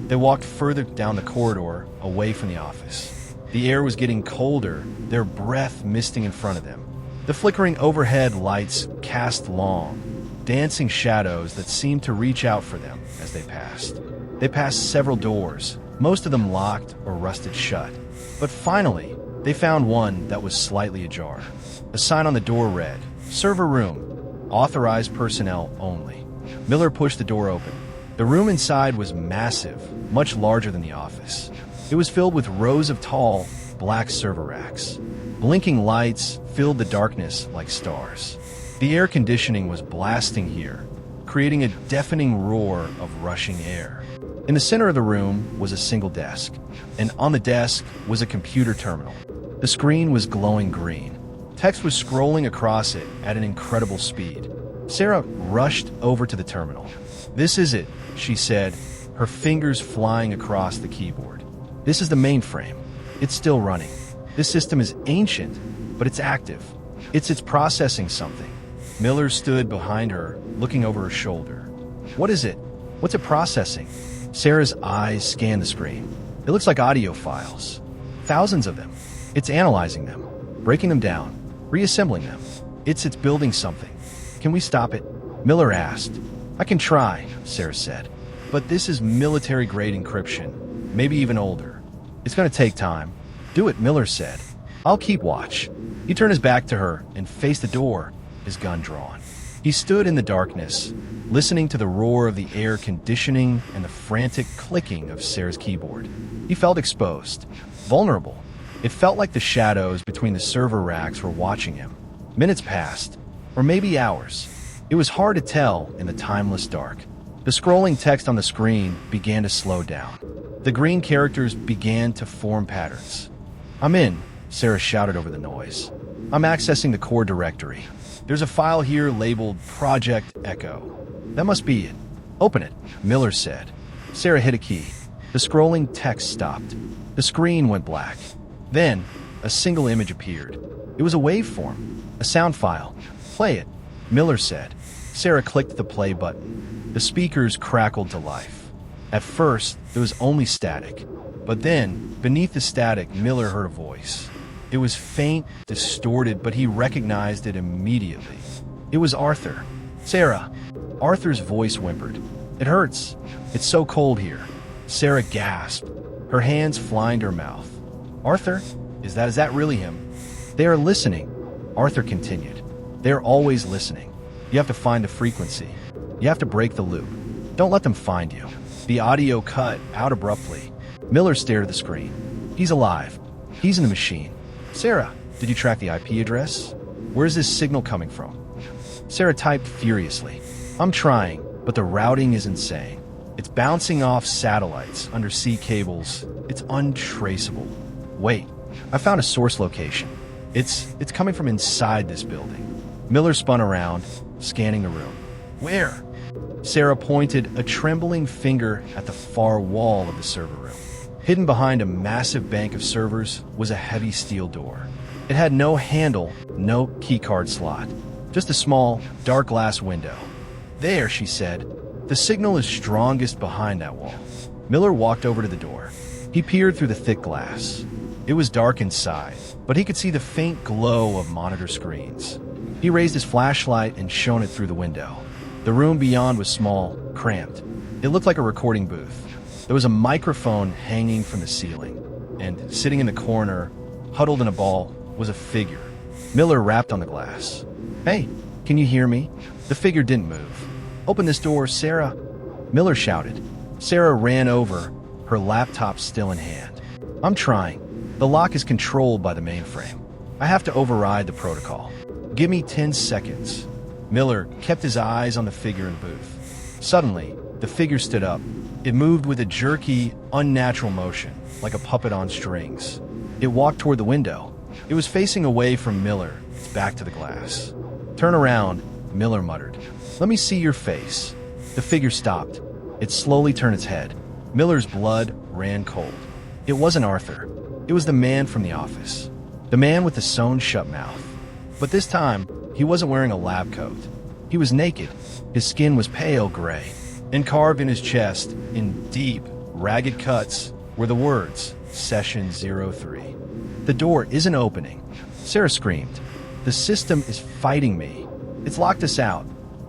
They walked further down the corridor, away from the office. The air was getting colder, their breath misting in front of them. The flickering overhead lights cast long, dancing shadows that seemed to reach out for them as they passed. They passed several doors, most of them locked or rusted shut. But finally, they found one that was slightly ajar. A sign on the door read, "Server room, authorized personnel only." Miller pushed the door open. The room inside was massive, much larger than the office. It was filled with rows of tall, black server racks. Blinking lights filled the darkness like stars. The air conditioning was blasting here, creating a deafening roar of rushing air. In the center of the room was a single desk, and on the desk was a computer terminal. The screen was glowing green. Text was scrolling across it at an incredible speed. Sarah rushed over to the terminal. "This is it," she said, her fingers flying across the keyboard. "This is the mainframe. It's still running. This system is ancient, but it's active. It's processing something." Miller stood behind her, looking over her shoulder. "What is it? What's it processing?" Sarah's eyes scanned the screen. "It looks like audio files. Thousands of them. It's analyzing them, breaking them down, reassembling them. It's building something. Can we stop it?" Miller asked. "I can try," Sarah said. "But this is military-grade encryption, maybe even older. It's going to take time." "Do it," Miller said. "I'll keep watch." He turned his back to her and faced the door, his gun drawn. He stood in the darkness, listening to the roar of the air conditioning and the frantic clicking of Sarah's keyboard. He felt exposed, vulnerable. It felt like the shadows between the server racks were watching him. Minutes passed, or maybe hours. It was hard to tell in the timeless dark. The scrolling text on the screen began to slow down. The green characters began to form patterns. "I'm in," Sarah shouted over the noise. "I'm accessing the core directory. There's a file here labeled Project Echo. That must be it. Open it," Miller said. Sarah hit a key. The scrolling text stopped. The screen went black. Then, a single image appeared. It was a waveform, a sound file. "Play it," Miller said. Sarah clicked the play button. The speakers crackled to life. At first, there was only static. But then, beneath the static, Miller heard a voice. It was faint, distorted, but he recognized it immediately. It was Arthur. "Sarah." Arthur's voice whimpered. "It hurts. It's so cold here." Sarah gasped, her hands flying to her mouth. "Arthur? Is that really him?" "They are listening," Arthur continued. "They are always listening. You have to find the frequency. You have to break the loop. Don't let them find you." The audio cut out abruptly. Miller stared at the screen. "He's alive. He's in the machine." "Sarah, did you track the IP address? Where's this signal coming from?" Sarah typed furiously. "I'm trying, but the routing is insane. It's bouncing off satellites, undersea cables. It's untraceable. Wait, I found a source location. It's coming from inside this building." Miller spun around, scanning the room. "Where?" Sarah pointed a trembling finger at the far wall of the server room. Hidden behind a massive bank of servers was a heavy steel door. It had no handle, no keycard slot, just a small, dark glass window. "There," she said. "The signal is strongest behind that wall." Miller walked over to the door. He peered through the thick glass. It was dark inside, but he could see the faint glow of monitor screens. He raised his flashlight and shone it through the window. The room beyond was small, cramped. It looked like a recording booth. There was a microphone hanging from the ceiling, and sitting in the corner, huddled in a ball, was a figure. Miller rapped on the glass. "Hey, can you hear me?" The figure didn't move. "Open this door, Sarah," Miller shouted. Sarah ran over, her laptop still in hand. "I'm trying. The lock is controlled by the mainframe. I have to override the protocol. Give me 10 seconds." Miller kept his eyes on the figure in the booth. Suddenly, the figure stood up. It moved with a jerky, unnatural motion, like a puppet on strings. It walked toward the window. It was facing away from Miller, its back to the glass. "Turn around," Miller muttered. "Let me see your face." The figure stopped. It slowly turned its head. Miller's blood ran cold. It wasn't Arthur. It was the man from the office. The man with the sewn-shut mouth. But this time, he wasn't wearing a lab coat. He was naked. His skin was pale gray. And carved in his chest, in deep, ragged cuts, were the words, "Session 03. "The door isn't opening," Sarah screamed. "The system is fighting me. It's locked us out."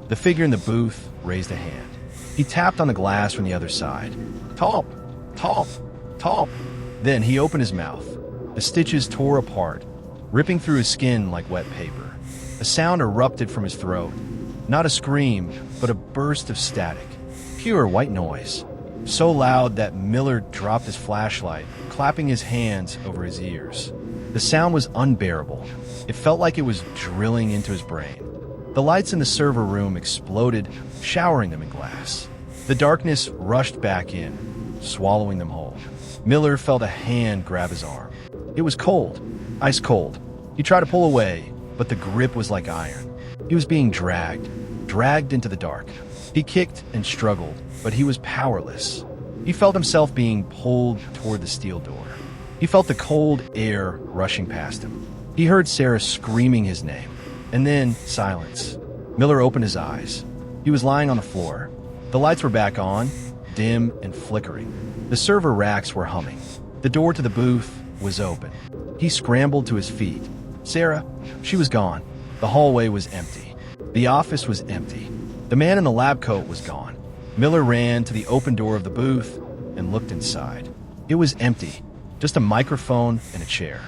The figure in the booth raised a hand. He tapped on the glass from the other side. "Talp! Talp! Talp!" Then he opened his mouth. The stitches tore apart, ripping through his skin like wet paper. A sound erupted from his throat. Not a scream, but a burst of static. Pure white noise. So loud that Miller dropped his flashlight, clapping his hands over his ears. The sound was unbearable. It felt like it was drilling into his brain. The lights in the server room exploded, showering them in glass. The darkness rushed back in, swallowing them whole. Miller felt a hand grab his arm. It was cold, ice cold. He tried to pull away, but the grip was like iron. He was being dragged into the dark. He kicked and struggled, but he was powerless. He felt himself being pulled toward the steel door. He felt the cold air rushing past him. He heard Sarah screaming his name, and then silence. Miller opened his eyes. He was lying on the floor. The lights were back on, dim and flickering. The server racks were humming. The door to the booth was open. He scrambled to his feet. Sarah, she was gone. The hallway was empty. The office was empty. The man in the lab coat was gone. Miller ran to the open door of the booth and looked inside. It was empty, just a microphone and a chair.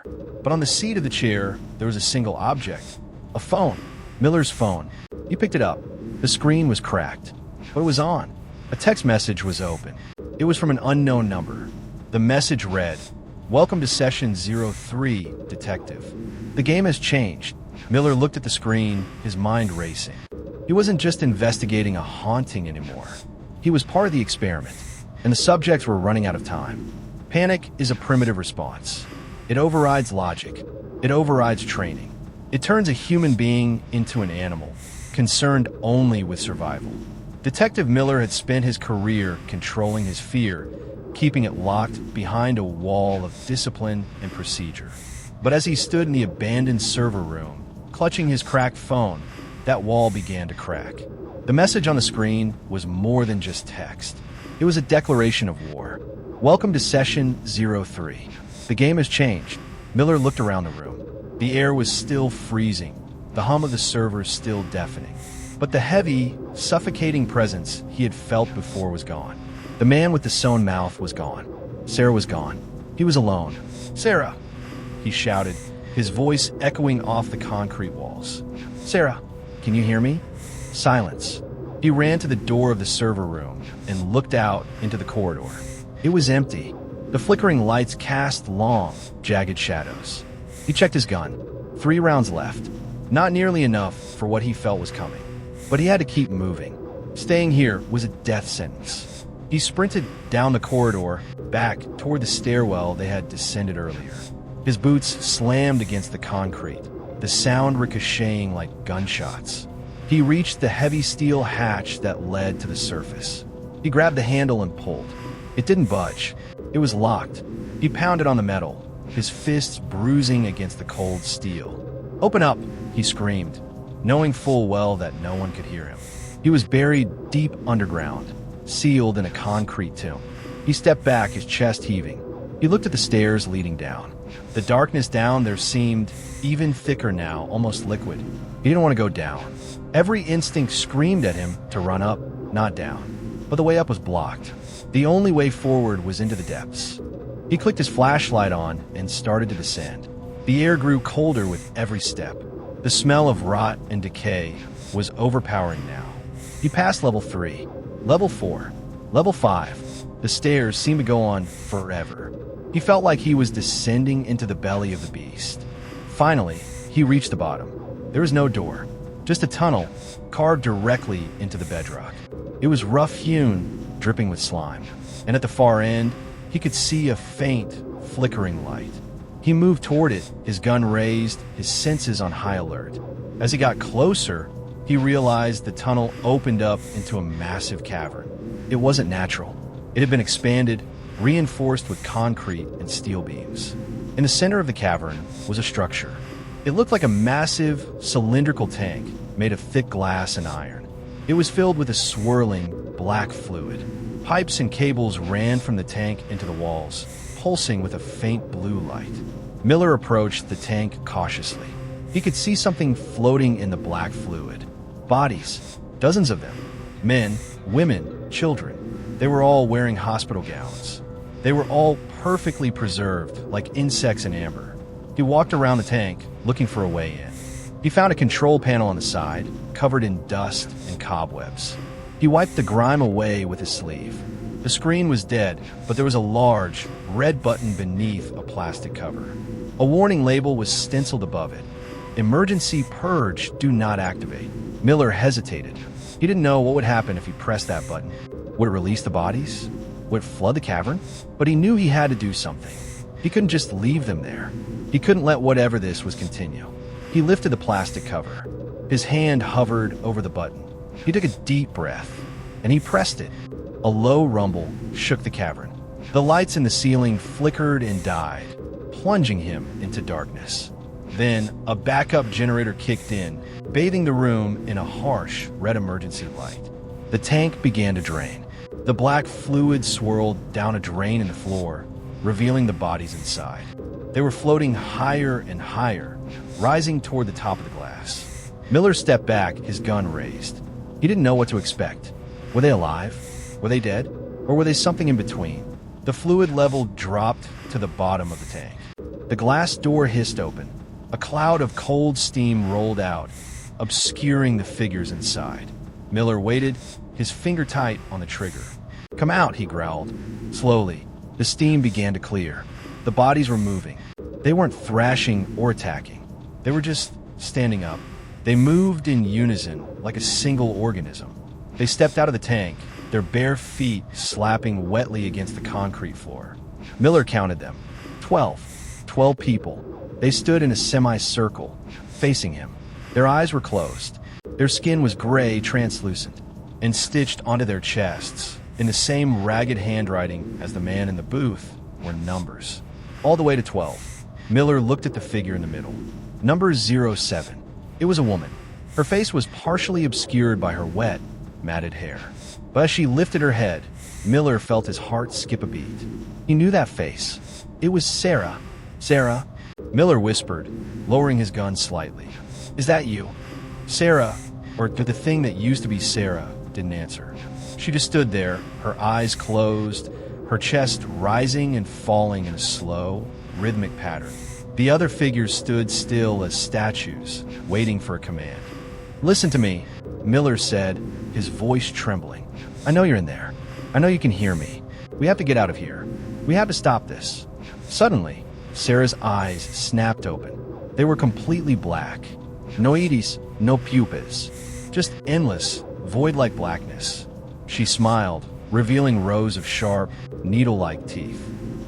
But on the seat of the chair, there was a single object, a phone, Miller's phone. He picked it up. The screen was cracked, but it was on. A text message was open. It was from an unknown number. The message read, "Welcome to Session 03, Detective. The game has changed." Miller looked at the screen, his mind racing. He wasn't just investigating a haunting anymore. He was part of the experiment, and the subjects were running out of time. Panic is a primitive response. It overrides logic. It overrides training. It turns a human being into an animal, concerned only with survival. Detective Miller had spent his career controlling his fear, keeping it locked behind a wall of discipline and procedure. But as he stood in the abandoned server room, clutching his cracked phone, that wall began to crack. The message on the screen was more than just text. It was a declaration of war. "Welcome to Session 03. The game has changed." Miller looked around the room. The air was still freezing, the hum of the servers still deafening. But the heavy, suffocating presence he had felt before was gone. The man with the sewn mouth was gone. Sarah was gone. He was alone. "Sarah!" he shouted, his voice echoing off the concrete walls. "Sarah, can you hear me?" Silence. He ran to the door of the server room and looked out into the corridor. It was empty. The flickering lights cast long, jagged shadows. He checked his gun. 3 rounds left. Not nearly enough for what he felt was coming. But he had to keep moving. Staying here was a death sentence. He sprinted down the corridor, back toward the stairwell they had descended earlier. His boots slammed against the concrete, the sound ricocheting like gunshots. He reached the heavy steel hatch that led to the surface. He grabbed the handle and pulled. It didn't budge. It was locked. He pounded on the metal, his fists bruising against the cold steel. "Open up!" he screamed, knowing full well that no one could hear him. He was buried deep underground, sealed in a concrete tomb. He stepped back, his chest heaving. He looked at the stairs leading down. The darkness down there seemed even thicker now, almost liquid. He didn't want to go down. Every instinct screamed at him to run up, not down. But the way up was blocked. The only way forward was into the depths. He clicked his flashlight on and started to descend. The air grew colder with every step. The smell of rot and decay was overpowering now. He passed level 3, level 4, level 5. The stairs seemed to go on forever. He felt like he was descending into the belly of the beast. Finally, he reached the bottom. There was no door, just a tunnel carved directly into the bedrock. It was rough-hewn, dripping with slime, and at the far end, he could see a faint, flickering light. He moved toward it, his gun raised, his senses on high alert. As he got closer, he realized the tunnel opened up into a massive cavern. It wasn't natural. It had been expanded, reinforced with concrete and steel beams. In the center of the cavern was a structure. It looked like a massive, cylindrical tank made of thick glass and iron. It was filled with a swirling, black fluid. Pipes and cables ran from the tank into the walls, pulsing with a faint blue light. Miller approached the tank cautiously. He could see something floating in the black fluid. Bodies, dozens of them. Men, women, children. They were all wearing hospital gowns. They were all perfectly preserved, like insects in amber. He walked around the tank, looking for a way in. He found a control panel on the side, covered in dust and cobwebs. He wiped the grime away with his sleeve. The screen was dead, but there was a large, red button beneath a plastic cover. A warning label was stenciled above it. "Emergency purge, do not activate." Miller hesitated. He didn't know what would happen if he pressed that button. Would it release the bodies? Would it flood the cavern? But he knew he had to do something. He couldn't just leave them there. He couldn't let whatever this was continue. He lifted the plastic cover. His hand hovered over the button. He took a deep breath, and he pressed it. A low rumble shook the cavern. The lights in the ceiling flickered and died, plunging him into darkness. Then, a backup generator kicked in, bathing the room in a harsh, red emergency light. The tank began to drain. The black fluid swirled down a drain in the floor, revealing the bodies inside. They were floating higher and higher, rising toward the top of the glass. Miller stepped back, his gun raised. He didn't know what to expect. Were they alive? Were they dead? Or were they something in between? The fluid level dropped to the bottom of the tank. The glass door hissed open. A cloud of cold steam rolled out, obscuring the figures inside. Miller waited, his finger tight on the trigger. "Come out," he growled. Slowly, the steam began to clear. The bodies were moving. They weren't thrashing or attacking. They were just standing up. They moved in unison, like a single organism. They stepped out of the tank, their bare feet slapping wetly against the concrete floor. Miller counted them. 12 people. They stood in a semicircle, facing him. Their eyes were closed. Their skin was gray, translucent, and stitched onto their chests, in the same ragged handwriting as the man in the booth, were numbers. All the way to 12. Miller looked at the figure in the middle. Number 07. It was a woman. Her face was partially obscured by her wet, matted hair. But as she lifted her head, Miller felt his heart skip a beat. He knew that face. It was Sarah. Sarah. Miller whispered, lowering his gun slightly. Is that you? Sarah, or the thing that used to be Sarah, didn't answer. She just stood there, her eyes closed, her chest rising and falling in a slow, rhythmic pattern. The other figures stood still as statues, waiting for a command. Listen to me, Miller said, his voice trembling. I know you're in there. I know you can hear me. We have to get out of here. We have to stop this. Suddenly, Sarah's eyes snapped open. They were completely black. No iris, no pupils. Just endless, void-like blackness. She smiled, revealing rows of sharp, needle-like teeth.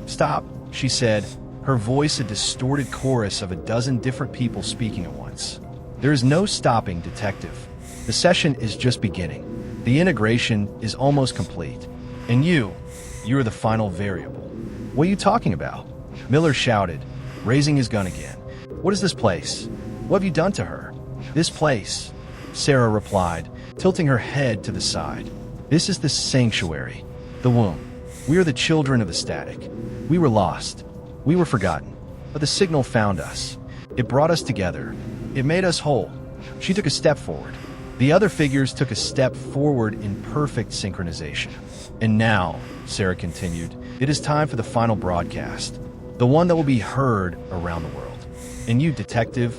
Stop, she said, her voice a distorted chorus of a dozen different people speaking at once. There is no stopping, detective. The session is just beginning. The integration is almost complete. And you're the final variable. What are you talking about? Miller shouted, raising his gun again. What is this place? What have you done to her? This place, Sarah replied, tilting her head to the side. This is the sanctuary, the womb. We are the children of the static. We were lost. We were forgotten. But the signal found us. It brought us together. It made us whole. She took a step forward. The other figures took a step forward in perfect synchronization. And now, Sarah continued, it is time for the final broadcast, the one that will be heard around the world. And you, detective,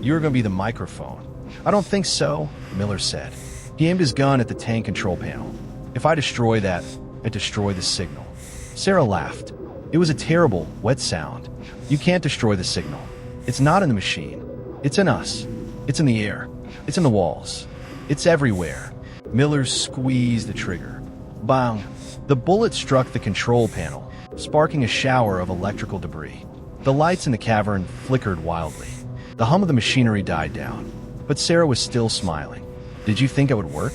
you're going to be the microphone. I don't think so, Miller said. He aimed his gun at the tank control panel. If I destroy that, I destroy the signal. Sarah laughed. It was a terrible, wet sound. You can't destroy the signal. It's not in the machine. It's in us. It's in the air. It's in the walls. It's everywhere. Miller squeezed the trigger. Bang! The bullet struck the control panel, sparking a shower of electrical debris. The lights in the cavern flickered wildly. The hum of the machinery died down, but Sarah was still smiling. Did you think it would work?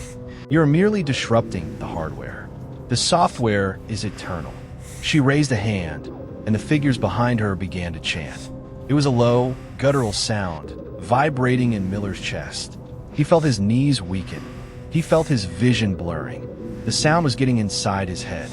You're merely disrupting the hardware. The software is eternal. She raised a hand, and the figures behind her began to chant. It was a low, guttural sound, vibrating in Miller's chest. He felt his knees weaken. He felt his vision blurring. The sound was getting inside his head.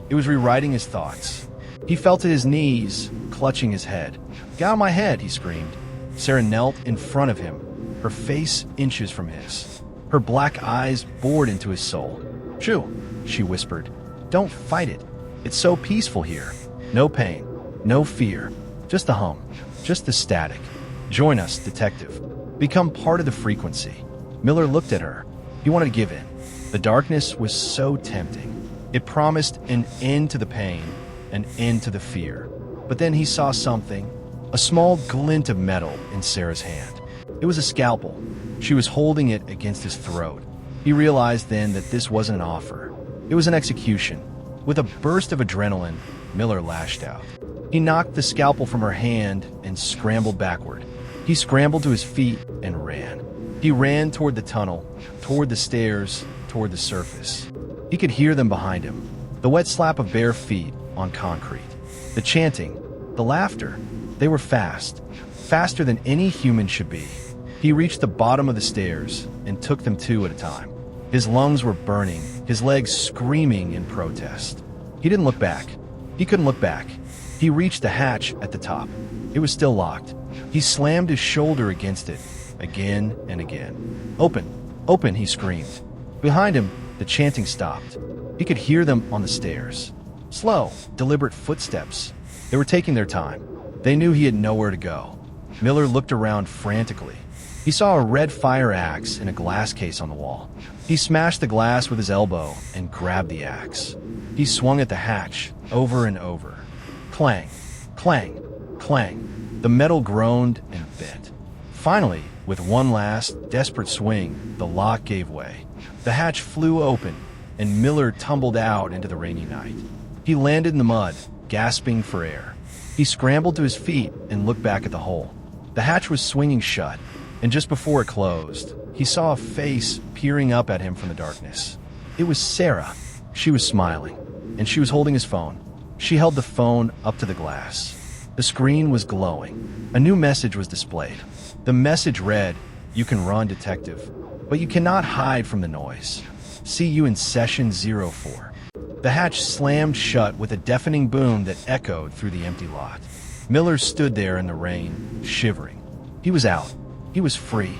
It was rewriting his thoughts. He felt his knees, clutching his head. Get out of my head, he screamed. Sarah knelt in front of him, her face inches from his. Her black eyes bored into his soul. Shoo, she whispered. Don't fight it. It's so peaceful here. No pain, no fear, just the hum, just the static. Join us, detective. Become part of the frequency. Miller looked at her. He wanted to give in. The darkness was so tempting. It promised an end to the pain, an end to the fear. But then he saw something, a small glint of metal in Sarah's hand. It was a scalpel. She was holding it against his throat. He realized then that this wasn't an offer. It was an execution. With a burst of adrenaline, Miller lashed out. He knocked the scalpel from her hand and scrambled backward. He scrambled to his feet and ran. He ran toward the tunnel, toward the stairs, toward the surface. He could hear them behind him, the wet slap of bare feet on concrete. The chanting, the laughter, they were fast, faster than any human should be. He reached the bottom of the stairs and took them two at a time. His lungs were burning, his legs screaming in protest. He didn't look back. He couldn't look back. He reached the hatch at the top. It was still locked. He slammed his shoulder against it, again and again. Open, open, he screamed. Behind him, the chanting stopped. He could hear them on the stairs. Slow, deliberate footsteps. They were taking their time. They knew he had nowhere to go. Miller looked around frantically. He saw a red fire axe in a glass case on the wall. He smashed the glass with his elbow and grabbed the axe. He swung at the hatch, over and over. Clang, clang, clang. The metal groaned and bent. Finally, with one last, desperate swing, the lock gave way. The hatch flew open, and Miller tumbled out into the rainy night. He landed in the mud, gasping for air. He scrambled to his feet and looked back at the hole. The hatch was swinging shut, and just before it closed, he saw a face peering up at him from the darkness. It was Sarah. She was smiling, and she was holding his phone. She held the phone up to the glass. The screen was glowing. A new message was displayed. The message read, "You can run, detective, but you cannot hide from the noise. See you in session 04. The hatch slammed shut with a deafening boom that echoed through the empty lot. Miller stood there in the rain, shivering. He was out. He was free.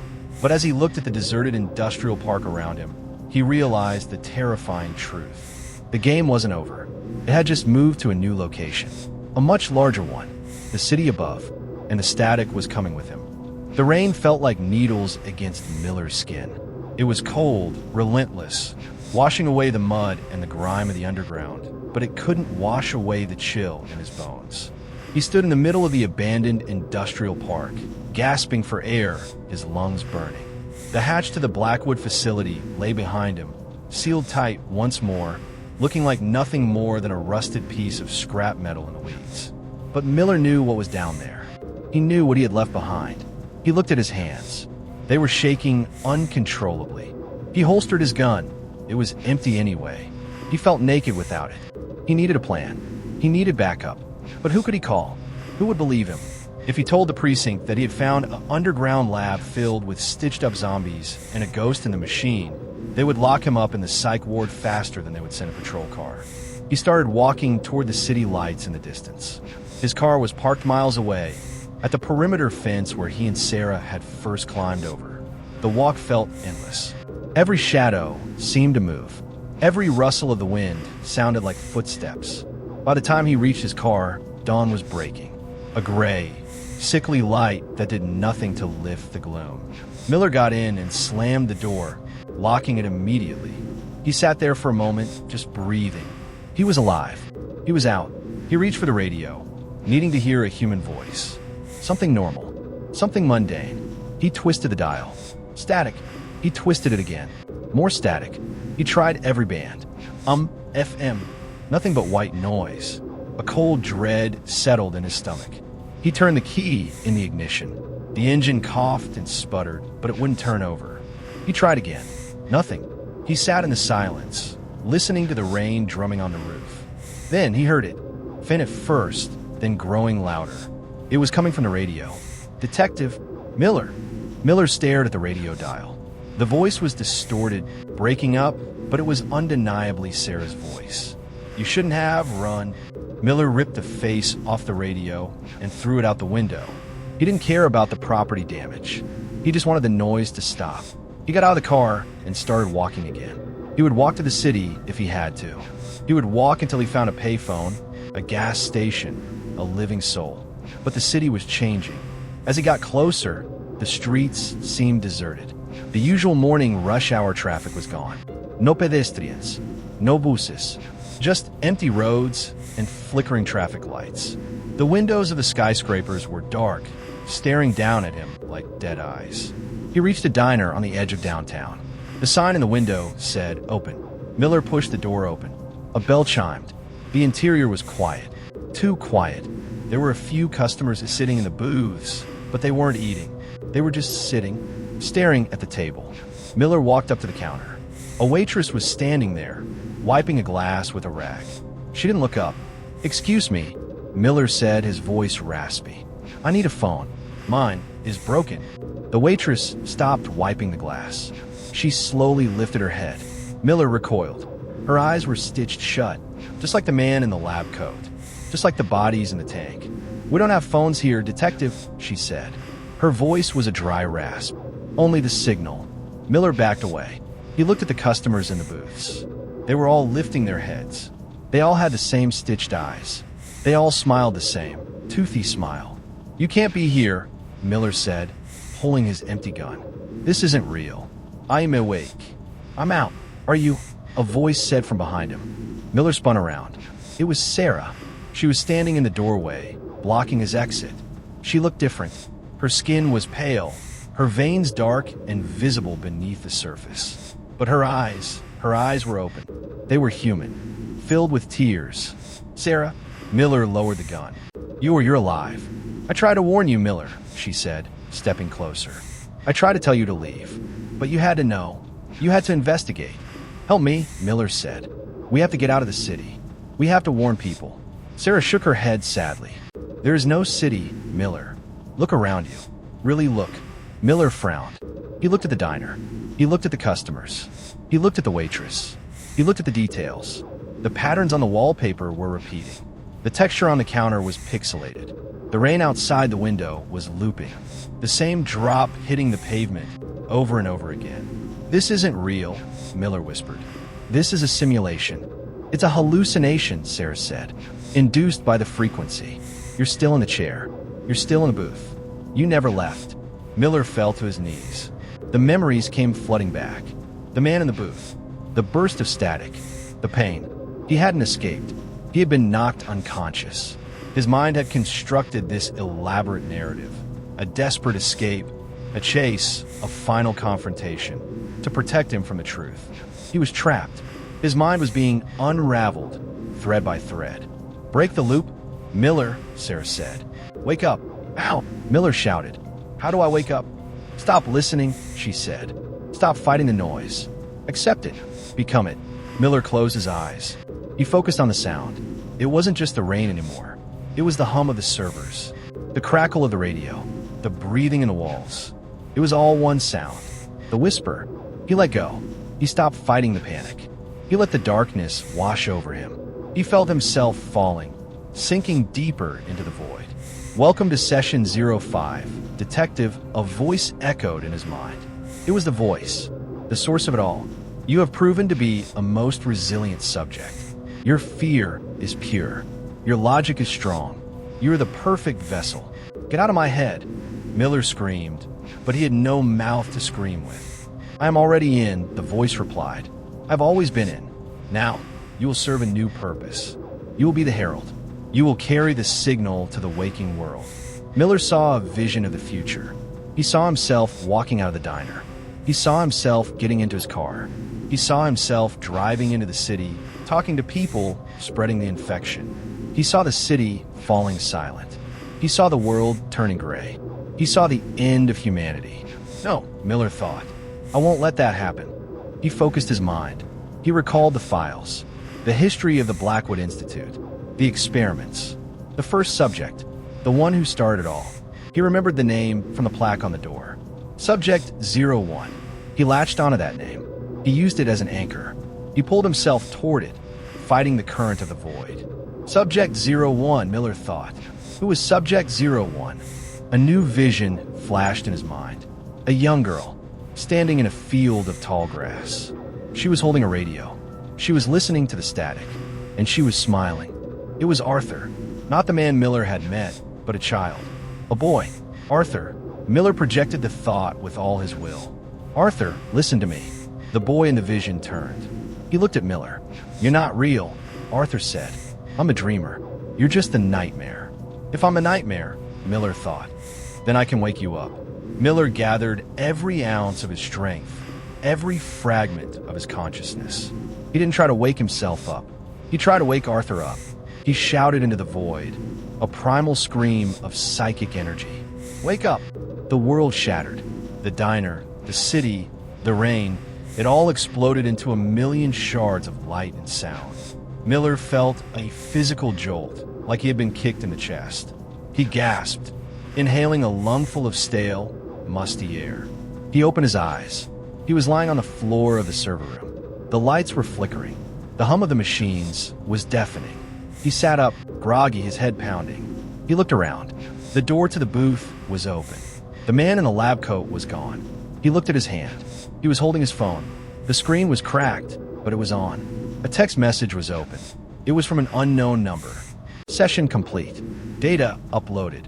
But as he looked at the deserted industrial park around him, he realized the terrifying truth. The game wasn't over. It had just moved to a new location, a much larger one, the city above, and the static was coming with him. The rain felt like needles against Miller's skin. It was cold, relentless, washing away the mud and the grime of the underground, but it couldn't wash away the chill in his bones. He stood in the middle of the abandoned industrial park, gasping for air, his lungs burning. The hatch to the Blackwood facility lay behind him, sealed tight once more, looking like nothing more than a rusted piece of scrap metal in the weeds. But Miller knew what was down there. He knew what he had left behind. He looked at his hands. They were shaking uncontrollably. He holstered his gun. It was empty anyway. He felt naked without it. He needed a plan. He needed backup. But who could he call? Who would believe him? If he told the precinct that he had found an underground lab filled with stitched-up zombies and a ghost in the machine, they would lock him up in the psych ward faster than they would send a patrol car. He started walking toward the city lights in the distance. His car was parked miles away, at the perimeter fence where he and Sarah had first climbed over. The walk felt endless. Every shadow seemed to move. Every rustle of the wind sounded like footsteps. By the time he reached his car, dawn was breaking. A gray, sickly light that did nothing to lift the gloom. Miller got in and slammed the door, locking it immediately. He sat there for a moment, just breathing. He was alive. He was out. He reached for the radio, needing to hear a human voice. Something normal. Something mundane. He twisted the dial. Static. He twisted it again. More static. He tried every band. FM. Nothing but white noise. A cold dread settled in his stomach. He turned the key in the ignition. The engine coughed and sputtered, but it wouldn't turn over. He tried again. Nothing. He sat in the silence, listening to the rain drumming on the roof. Then he heard it, faint at first, then growing louder. It was coming from the radio. Detective Miller. Miller stared at the radio dial. The voice was distorted, breaking up, but it was undeniably Sarah's voice. You shouldn't have run. Miller ripped the face off the radio and threw it out the window. He didn't care about the property damage. He just wanted the noise to stop. He got out of the car and started walking again. He would walk to the city if he had to. He would walk until he found a payphone, a gas station, a living soul. But the city was changing. As he got closer, the streets seemed deserted. The usual morning rush hour traffic was gone. No pedestrians, no buses, just empty roads and flickering traffic lights. The windows of the skyscrapers were dark, staring down at him like dead eyes. He reached a diner on the edge of downtown. The sign in the window said, "Open." Miller pushed the door open. A bell chimed. The interior was quiet. Too quiet. There were a few customers sitting in the booths, but they weren't eating. They were just sitting, staring at the table. Miller walked up to the counter. A waitress was standing there, wiping a glass with a rag. She didn't look up. "Excuse me," Miller said, his voice raspy. "I need a phone. Mine is broken." The waitress stopped wiping the glass. She slowly lifted her head. Miller recoiled. Her eyes were stitched shut, just like the man in the lab coat, just like the bodies in the tank. "We don't have phones here, detective," she said. Her voice was a dry rasp. "Only the signal." Miller backed away. He looked at the customers in the booths. They were all lifting their heads. They all had the same stitched eyes. They all smiled the same, toothy smile. "You can't be here," Miller said, pulling his empty gun. "This isn't real. I am awake. I'm out. Are you?" A voice said from behind him. Miller spun around. It was Sarah. She was standing in the doorway, blocking his exit. She looked different. Her skin was pale, her veins dark and visible beneath the surface. But her eyes were open. They were human, filled with tears. "Sarah," Miller lowered the gun. You're alive." "I tried to warn you, Miller," she said, stepping closer. "I tried to tell you to leave, but you had to know. You had to investigate." "Help me," Miller said. "We have to get out of the city. We have to warn people." Sarah shook her head sadly. "There is no city, Miller. Look around you. Really look." Miller frowned. He looked at the diner. He looked at the customers. He looked at the waitress. He looked at the details. The patterns on the wallpaper were repeating. The texture on the counter was pixelated. The rain outside the window was looping, the same drop hitting the pavement over and over again. "This isn't real," Miller whispered. "This is a simulation. It's a hallucination," Sarah said, "induced by the frequency. You're still in the chair. You're still in the booth. You never left." Miller fell to his knees. The memories came flooding back. The man in the booth. The burst of static. The pain. He hadn't escaped. He had been knocked unconscious. His mind had constructed this elaborate narrative. A desperate escape. A chase. A final confrontation. To protect him from the truth. He was trapped. His mind was being unraveled, thread by thread. "Break the loop?" "Miller," Sarah said. "Wake up." "Ow!" Miller shouted. "How do I wake up?" "Stop listening," she said. "Stop fighting the noise. Accept it. Become it." Miller closed his eyes. He focused on the sound. It wasn't just the rain anymore. It was the hum of the servers, the crackle of the radio, the breathing in the walls. It was all one sound. The whisper. He let go. He stopped fighting the panic. He let the darkness wash over him. He felt himself falling, sinking deeper into the void. "Welcome to Session 05, Detective," a voice echoed in his mind. It was the voice, the source of it all. "You have proven to be a most resilient subject. Your fear is pure. Your logic is strong. You are the perfect vessel. Get out of my head." Miller screamed, but he had no mouth to scream with. "I am already in," the voice replied. "I've always been in. Now, you will serve a new purpose. You will be the herald. You will carry the signal to the waking world." Miller saw a vision of the future. He saw himself walking out of the diner. He saw himself getting into his car. He saw himself driving into the city, talking to people, spreading the infection. He saw the city falling silent. He saw the world turning gray. He saw the end of humanity. "No," Miller thought. "I won't let that happen." He focused his mind. He recalled the files, the history of the Blackwood Institute, the experiments, the first subject, the one who started it all. He remembered the name from the plaque on the door. Subject 01. He latched onto that name. He used it as an anchor. He pulled himself toward it, fighting the current of the void. Subject 01, Miller thought. Who was Subject 01? A new vision flashed in his mind. A young girl, standing in a field of tall grass. She was holding a radio. She was listening to the static, and she was smiling. It was Arthur, not the man Miller had met, but a child. A boy. "Arthur." Miller projected the thought with all his will. "Arthur, listen to me." The boy in the vision turned. He looked at Miller. "You're not real," Arthur said. "I'm a dreamer. You're just a nightmare." "If I'm a nightmare," Miller thought, "then I can wake you up." Miller gathered every ounce of his strength, every fragment of his consciousness. He didn't try to wake himself up. He tried to wake Arthur up. He shouted into the void, a primal scream of psychic energy. "Wake up!" The world shattered. The diner, the city, the rain, it all exploded into a million shards of light and sound. Miller felt a physical jolt, like he had been kicked in the chest. He gasped, inhaling a lungful of stale, musty air. He opened his eyes. He was lying on the floor of the server room. The lights were flickering. The hum of the machines was deafening. He sat up, groggy, his head pounding. He looked around. The door to the booth was open. The man in the lab coat was gone. He looked at his hand. He was holding his phone. The screen was cracked, but it was on. A text message was open. It was from an unknown number. "Session complete. Data uploaded."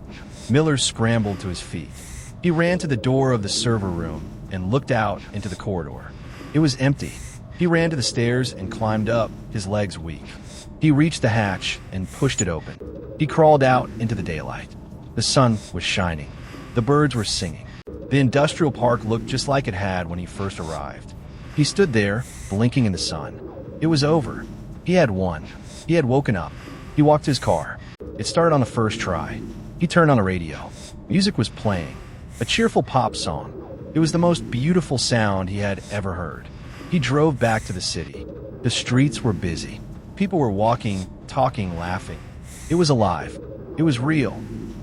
Miller scrambled to his feet. He ran to the door of the server room and looked out into the corridor. It was empty. He ran to the stairs and climbed up, his legs weak. He reached the hatch and pushed it open. He crawled out into the daylight. The sun was shining. The birds were singing. The industrial park looked just like it had when he first arrived. He stood there, blinking in the sun. It was over. He had won. He had woken up. He walked to his car. It started on the first try. He turned on the radio. Music was playing. A cheerful pop song. It was the most beautiful sound he had ever heard. He drove back to the city. The streets were busy. People were walking, talking, laughing. It was alive. It was real.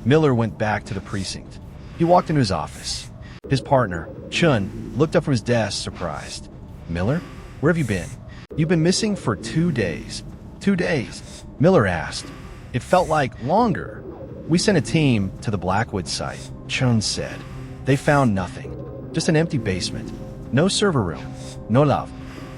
Miller went back to the precinct. He walked into his office. His partner, Chun, looked up from his desk, surprised. "Miller, where have you been?" "You've been missing for 2 days." 2 days? Miller asked. It felt like longer. We sent a team to the Blackwood site, Chun said. They found nothing. Just an empty basement. No server room. No love.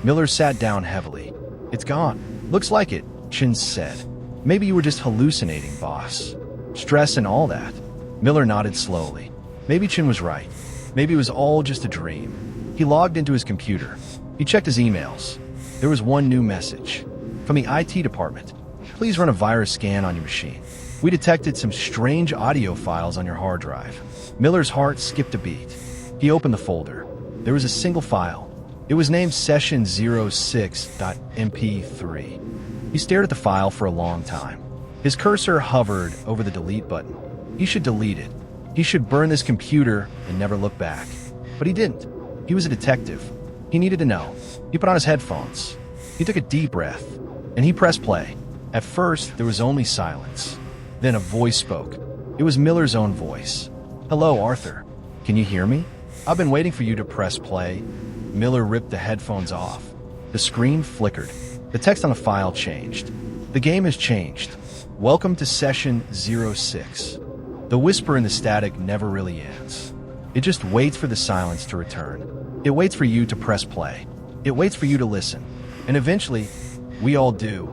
Miller sat down heavily. It's gone. Looks like it, Chin said. Maybe you were just hallucinating, boss. Stress and all that. Miller nodded slowly. Maybe Chin was right. Maybe it was all just a dream. He logged into his computer. He checked his emails. There was one new message. From the IT department. Please run a virus scan on your machine. We detected some strange audio files on your hard drive. Miller's heart skipped a beat. He opened the folder. There was a single file. It was named session06.mp3. He stared at the file for a long time. His cursor hovered over the delete button. He should delete it. He should burn this computer and never look back. But he didn't. He was a detective. He needed to know. He put on his headphones. He took a deep breath, and he pressed play. At first, there was only silence. Then a voice spoke. It was Miller's own voice. Hello, Arthur. Can you hear me? I've been waiting for you to press play. Miller ripped the headphones off. The screen flickered. The text on the file changed. The game has changed. Welcome to session 06. The whisper in the static never really ends. It just waits for the silence to return. It waits for you to press play. It waits for you to listen. And eventually, we all do.